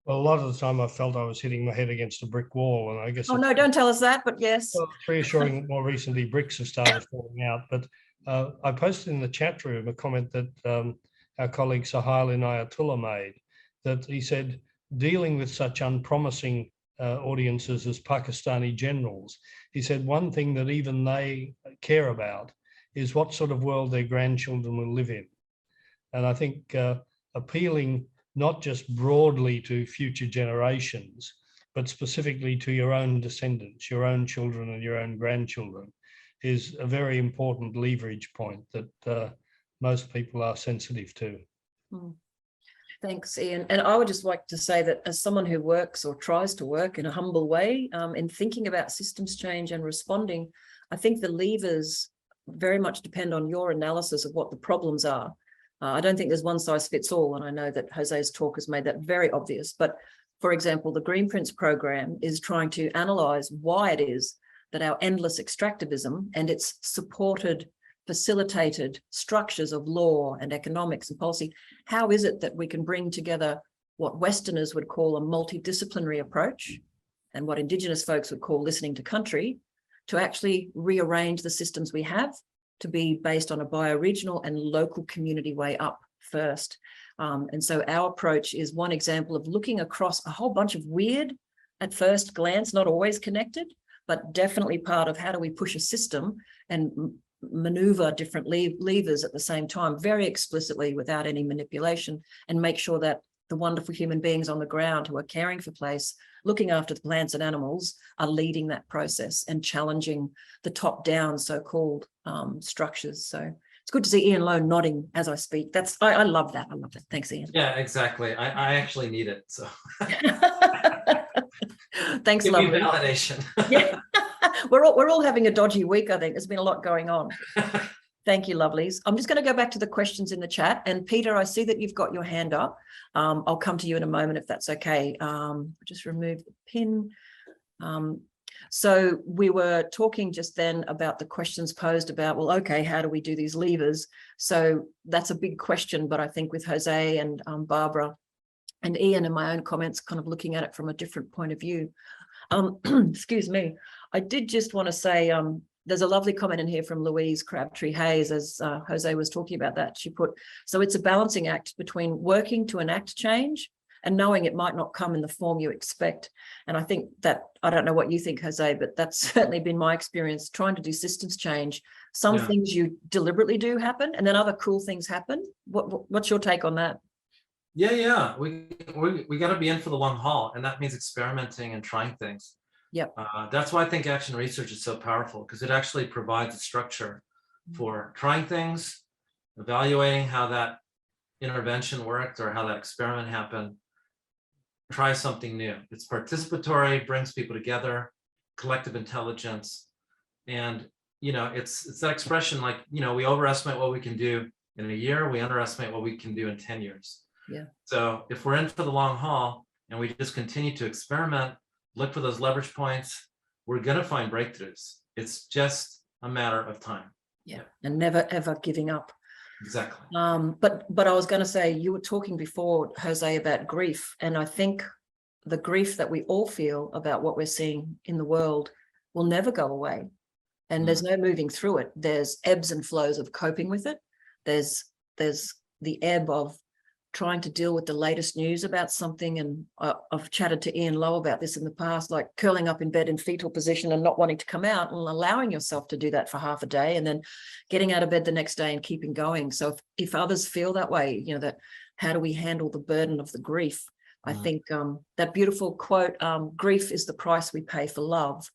Well, a lot of the time I felt I was hitting my head against a brick wall, and I guess. Oh no! Don't tell us that. But yes. Well, it's reassuring that more recently bricks have started falling out. But I posted in the chat room a comment that our colleague Suhail Inayatullah made, that he said, dealing with such unpromising audiences as Pakistani generals, he said one thing that even they care about is what sort of world their grandchildren will live in. And I think appealing not just broadly to future generations, but specifically to your own descendants, your own children and your own grandchildren, is a very important leverage point that most people are sensitive to. Thanks, Ian. And I would just like to say that as someone who works or tries to work in a humble way in thinking about systems change and responding, I think the levers very much depend on your analysis of what the problems are. I don't think there's one size fits all, and I know that Jose's talk has made that very obvious. But for example, the Greenprints program is trying to analyse why it is that our endless extractivism and its supported, facilitated structures of law and economics and policy, how is it that we can bring together what Westerners would call a multidisciplinary approach and what Indigenous folks would call listening to country to actually rearrange the systems we have to be based on a bioregional and local community way up first. And so our approach is one example of looking across a whole bunch of weird, at first glance, not always connected, but definitely part of how do we push a system and maneuver different levers at the same time, very explicitly without any manipulation, and make sure that the wonderful human beings on the ground who are caring for place, looking after the plants and animals, are leading that process and challenging the top-down so-called structures. So it's good to see Ian Lowe nodding as I speak. I love that. I love that. Thanks, Ian. Yeah, exactly. I actually need it. So thanks, give me lovely. validation. Yeah. We're all having a dodgy week, I think. There's been a lot going on. Thank you, lovelies. I'm just going to go back to the questions in the chat. And Peter, I see that you've got your hand up. I'll come to you in a moment if that's okay. Just remove the pin. So we were talking just then about the questions posed about, well, okay, how do we do these levers? So that's a big question, but I think with Jose and Barbara and Ian and my own comments, kind of looking at it from a different point of view. Excuse me. I did just want to say, there's a lovely comment in here from Louise Crabtree Hayes, as Jose was talking about that. She put, so it's a balancing act between working to enact change and knowing it might not come in the form you expect. And I think that, I don't know what you think, Jose, but that's certainly been my experience trying to do systems change. Some things you deliberately do happen, and then other cool things happen. What's your take on that? Yeah. We got to be in for the long haul, and that means experimenting and trying things. Yep. That's why I think action research is so powerful, because it actually provides a structure for trying things, evaluating how that intervention worked or how that experiment happened. Try something new. It's participatory, brings people together, collective intelligence, and it's that expression, like, we overestimate what we can do in a year, we underestimate what we can do in 10 years. Yeah. So if we're in for the long haul and we just continue to experiment, look for those leverage points, we're going to find breakthroughs. It's just a matter of time. Yeah, and never ever giving up. Exactly. But I was going to say, you were talking before, Jose, about grief, and I think the grief that we all feel about what we're seeing in the world will never go away, and there's no moving through it. There's ebbs and flows of coping with it. There's the ebb of trying to deal with the latest news about something, and I've chatted to Ian Lowe about this in the past, like curling up in bed in fetal position and not wanting to come out, and allowing yourself to do that for half a day and then getting out of bed the next day and keeping going. So if others feel that way, that how do we handle the burden of the grief? I think that beautiful quote, grief is the price we pay for love.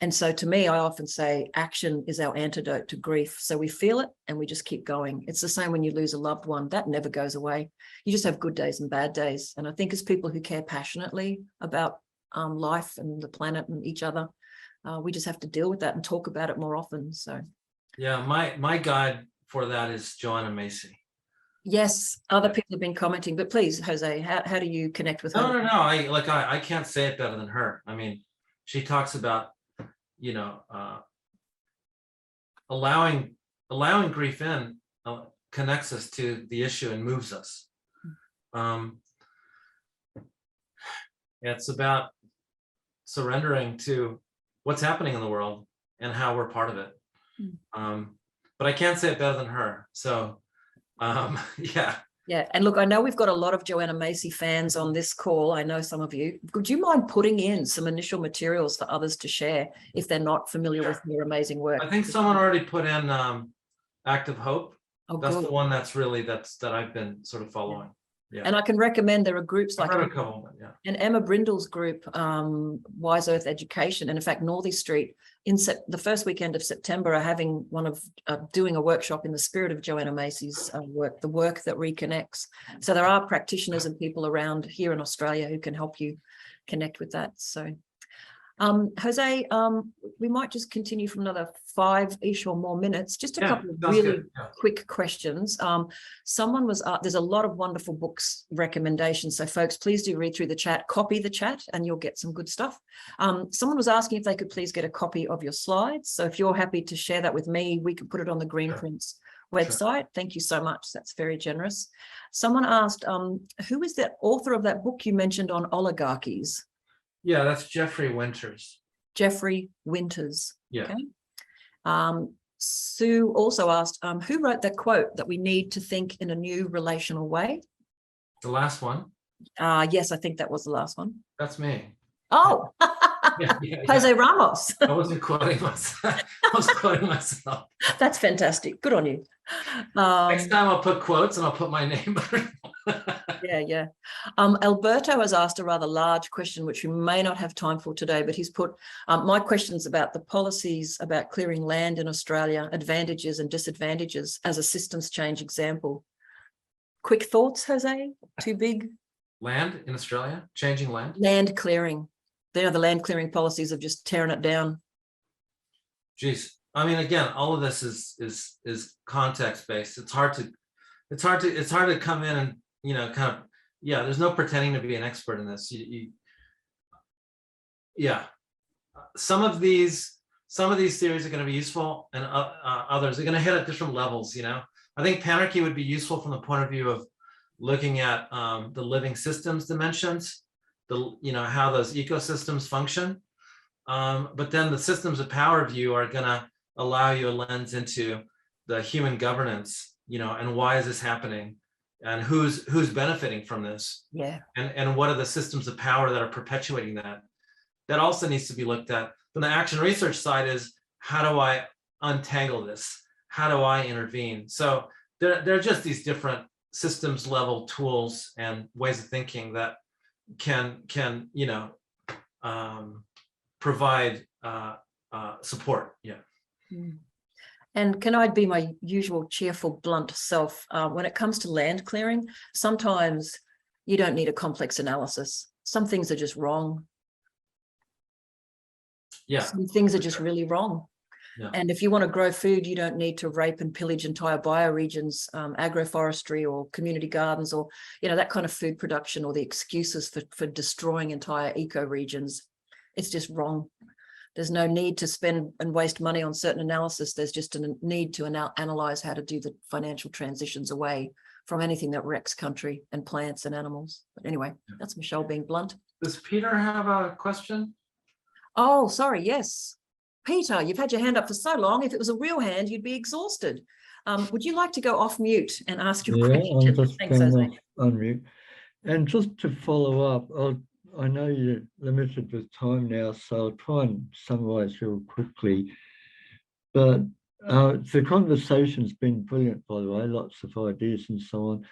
And so to me, I often say action is our antidote to grief. So we feel it and we just keep going. It's the same when you lose a loved one. That never goes away. You just have good days and bad days. And I think as people who care passionately about life and the planet and each other, we just have to deal with that and talk about it more often. So yeah, my guide for that is Joanna Macy. Yes, other people have been commenting, but please, Jose, how do you connect with her? No. I can't say it better than her. I mean, she talks about allowing grief in connects us to the issue and moves us. It's about surrendering to what's happening in the world and how we're part of it. But I can't say it better than her. So yeah. Yeah, and look, I know we've got a lot of Joanna Macy fans on this call. I know some of you. Would you mind putting in some initial materials for others to share if they're not familiar with your amazing work? I think someone already put in Act of Hope. Oh, That's good. the one that I've been sort of following. Yeah. And I can recommend there are groups I've like read a couple, but yeah. and Emma Brindle's group, Wise Earth Education, and in fact, Northey Street, the first weekend of September, are having doing a workshop in the spirit of Joanna Macy's work, the work that reconnects. So there are practitioners and people around here in Australia who can help you connect with that. So, Jose, we might just continue from another 5-ish or more minutes. Just a couple of really quick questions. Someone was, there's a lot of wonderful books recommendations. So folks, please do read through the chat, copy the chat, and you'll get some good stuff. Someone was asking if they could please get a copy of your slides. So if you're happy to share that with me, we could put it on the Greenprints website. Thank you so much. That's very generous. Someone asked, who is the author of that book you mentioned on oligarchies? Yeah, that's Jeffrey Winters. Jeffrey Winters. Yeah. Okay. Sue also asked, who wrote that quote that we need to think in a new relational way? The last one. Yes, I think that was the last one. That's me. Oh, Jose Ramos. I wasn't quoting myself. I was quoting myself. That's fantastic. Good on you. Next time I'll put quotes and I'll put my name. Yeah. Alberto has asked a rather large question, which we may not have time for today, but he's put my questions about the policies about clearing land in Australia, advantages and disadvantages as a systems change example. Quick thoughts, Jose? Too big? Land in Australia, changing land? Land clearing. The land clearing policies of just tearing it down. Geez, I mean, again, all of this is context based. It's hard to come in and, you know, kind of, yeah, there's no pretending to be an expert in this. Yeah, some of these theories are going to be useful, and others are going to hit at different levels. You know, I think Panarchy would be useful from the point of view of looking at the living systems dimensions, how those ecosystems function. But then the systems of power view are going to allow you a lens into the human governance, and why is this happening, and who's benefiting from this, and what are the systems of power that are perpetuating that. That also needs to be looked at. From the action research side is, how do I untangle this? How do I intervene? So there are just these different systems level tools and ways of thinking that can provide support. And can I be my usual cheerful, blunt self? When it comes to land clearing, sometimes you don't need a complex analysis. Some things are just wrong. Some things are just really wrong. And if you want to grow food, you don't need to rape and pillage entire bioregions, agroforestry or community gardens, or that kind of food production, or the excuses for destroying entire ecoregions. It's just wrong. There's no need to spend and waste money on certain analysis. There's just a need to analyze how to do the financial transitions away from anything that wrecks country and plants and animals. But anyway, that's Michelle being blunt. Does Peter have a question? Oh, sorry. Yes. Peter, you've had your hand up for so long. If it was a real hand, you'd be exhausted. Would you like to go off mute and ask your question? I'm just going on mute. And just to follow up, I know you're limited with time now, so I'll try and summarize real quickly. But the conversation's been brilliant, by the way, lots of ideas and so on.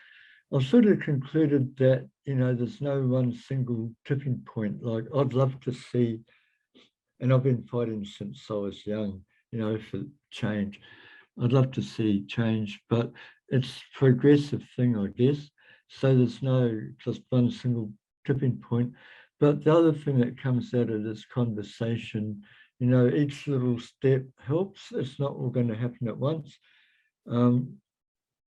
I've sort of concluded that, there's no one single tipping point. Like, I'd love to see, and I've been fighting since I was young, for change. I'd love to see change, but it's a progressive thing, I guess. So there's no just one single tipping point. But the other thing that comes out of this conversation, each little step helps. It's not all going to happen at once. But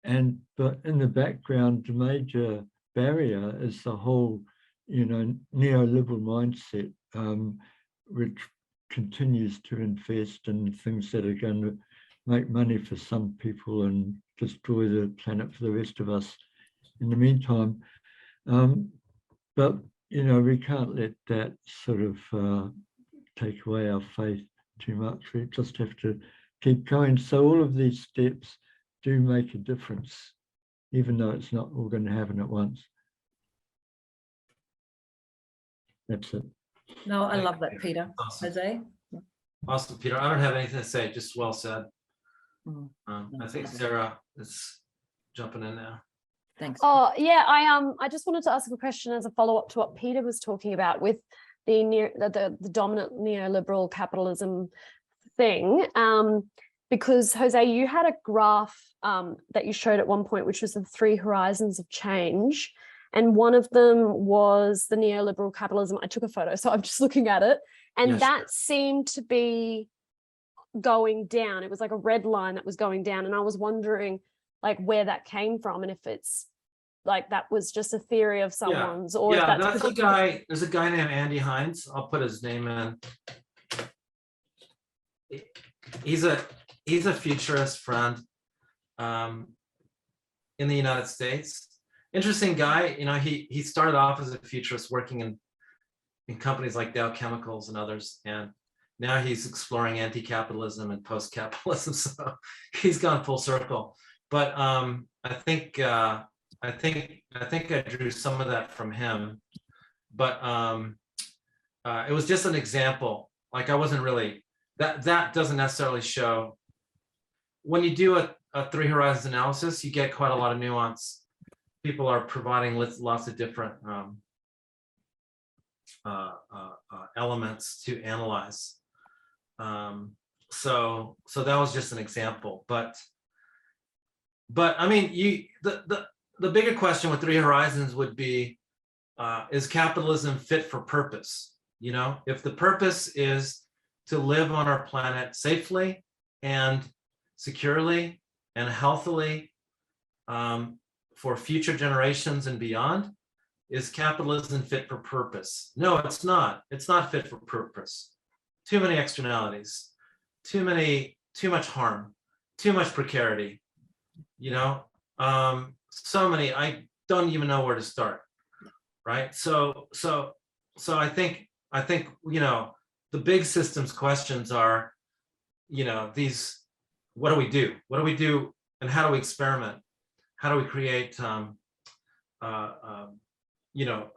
in the background, the major barrier is the whole, neoliberal mindset, which continues to invest in things that are going to make money for some people and destroy the planet for the rest of us in the meantime. But, we can't let that sort of take away our faith too much. We just have to keep going. So all of these steps do make a difference. even though it's not all going to happen at once. That's it. No, I love that, Peter. Awesome. Jose? Awesome, Peter. I don't have anything to say, just well said. Mm, I think Sarah is jumping in now. thanks. Oh yeah, I just wanted to ask a question as a follow-up to what Peter was talking about with the dominant neoliberal capitalism thing. Because Jose, you had a graph that you showed at one point, which was the 3 horizons of change. And one of them was the neoliberal capitalism. I took a photo, so I'm just looking at it. And Yes. that seemed to be going down. It was like a red line that was going down. And I was wondering like where that came from and if it's like that was just a theory of someone's or if Yeah, that's that's a guy. There's a guy named Andy Hines. I'll put his name in. He's a futurist friend in the United States. Interesting guy. You know, he started off as a futurist working in companies like Dow Chemicals and others, and now he's exploring anti-capitalism and post-capitalism. So he's gone full circle. But I think I drew some of that from him. But it was just an example. Like I wasn't really that doesn't necessarily show. When you do a 3 horizons analysis, you get quite a lot of nuance. People are providing lots of different elements to analyze. So that was just an example, but I mean, the bigger question with 3 horizons would be, is capitalism fit for purpose? You know, if the purpose is to live on our planet safely and securely and healthily for future generations and beyond, is capitalism fit for purpose? No, it's not. It's not fit for purpose. Too many externalities, too much harm, too much precarity, you know, so many, I don't even know where to start, right? So I think, you know, the big systems questions are, you know, these, what do we do? What do we do and how do we experiment? How do we create, you know,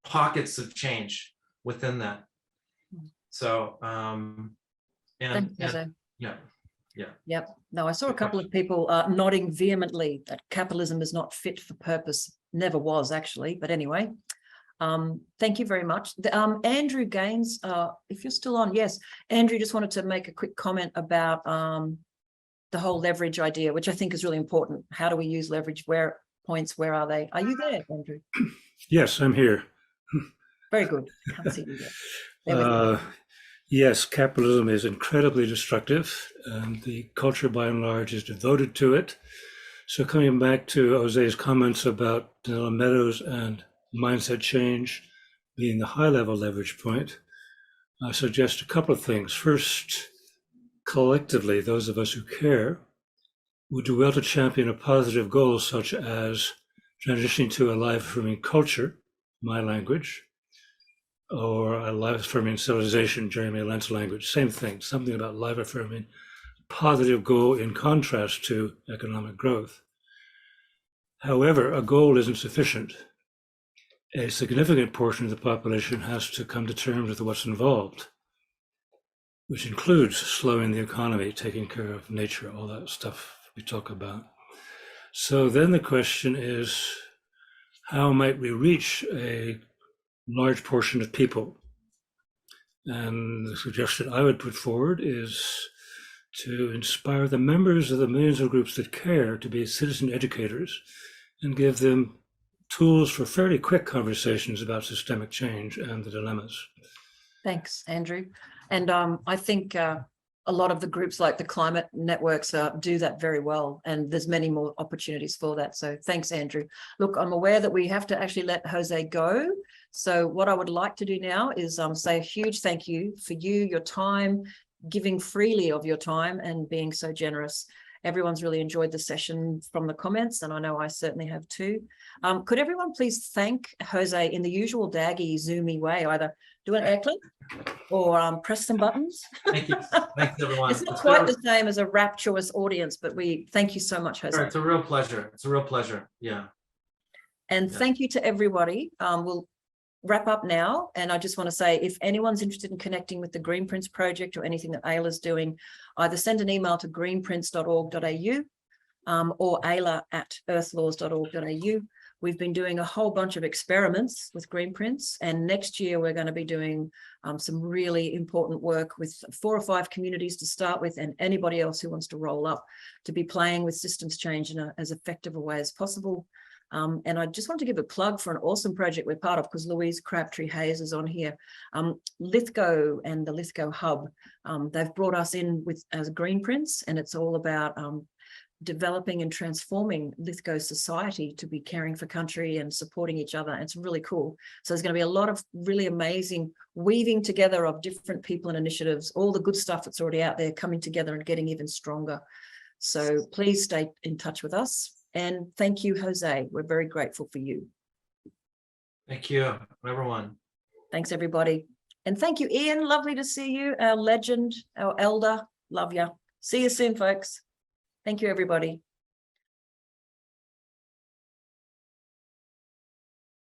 pockets of change within that? So, Thanks, Jose. yeah. Yep. No, I saw a couple of people nodding vehemently that capitalism is not fit for purpose. Never was, actually. But anyway, thank you very much. Andrew Gaines, if you're still on, yes. Andrew just wanted to make a quick comment about the whole leverage idea, which I think is really important. How do we use leverage? Where points? Where are they? Are you there, Andrew? Yes, I'm here. Very good. Can't see you yet. There we go. Yes, capitalism is incredibly destructive, and the culture by and large is devoted to it. So coming back to Jose's comments about Danella Meadows and mindset change being the high-level leverage point, I suggest a couple of things. First, collectively, those of us who care would do well to champion a positive goal such as transitioning to a life-affirming culture, my language, or a life-affirming civilization, Jeremy Lent's language, same thing, something about life-affirming, positive goal in contrast to economic growth. However, a goal isn't sufficient. A significant portion of the population has to come to terms with what's involved, which includes slowing the economy, taking care of nature, all that stuff we talk about. So then the question is, how might we reach a large portion of people? And the suggestion I would put forward is to inspire the members of the millions of groups that care to be citizen educators and give them tools for fairly quick conversations about systemic change and the dilemmas. Thanks, Andrew. And I think a lot of the groups like the climate networks do that very well, and there's many more opportunities for that. So thanks, Andrew. Look, I'm aware that we have to actually let Jose go. So what I would like to do now is say a huge thank you for you, your time, giving freely of your time and being so generous. everyone's really enjoyed the session from the comments, and I know I certainly have too. Could everyone please thank Jose in the usual daggy, zoomy way, either do an air clip or press some buttons. Thank you. Thanks, everyone. It's not quite the same as a rapturous audience, but we thank you so much, Jose. It's a real pleasure. It's a real pleasure. Yeah. And Yeah. thank you to everybody. We'll wrap up now. And I just want to say, if anyone's interested in connecting with the Greenprints project or anything that AELA is doing, either send an email to greenprints.org.au or aela@earthlaws.org.au. We've been doing a whole bunch of experiments with Greenprints, and next year we're going to be doing some really important work with 4 or 5 communities to start with, and anybody else who wants to roll up to be playing with systems change in as effective a way as possible. And I just want to give a plug for an awesome project we're part of, because Louise Crabtree-Hayes is on here. Lithgow and the Lithgow Hub, they've brought us in with as Greenprints, and it's all about developing and transforming Lithgow society to be caring for country and supporting each other. And it's really cool. So there's going to be a lot of really amazing weaving together of different people and initiatives, all the good stuff that's already out there coming together and getting even stronger. So please stay in touch with us. And thank you, Jose. We're very grateful for you. Thank you, everyone. Thanks, everybody. And thank you, Ian. Lovely to see you, our legend, our elder. Love you. See you soon, folks. Thank you, everybody.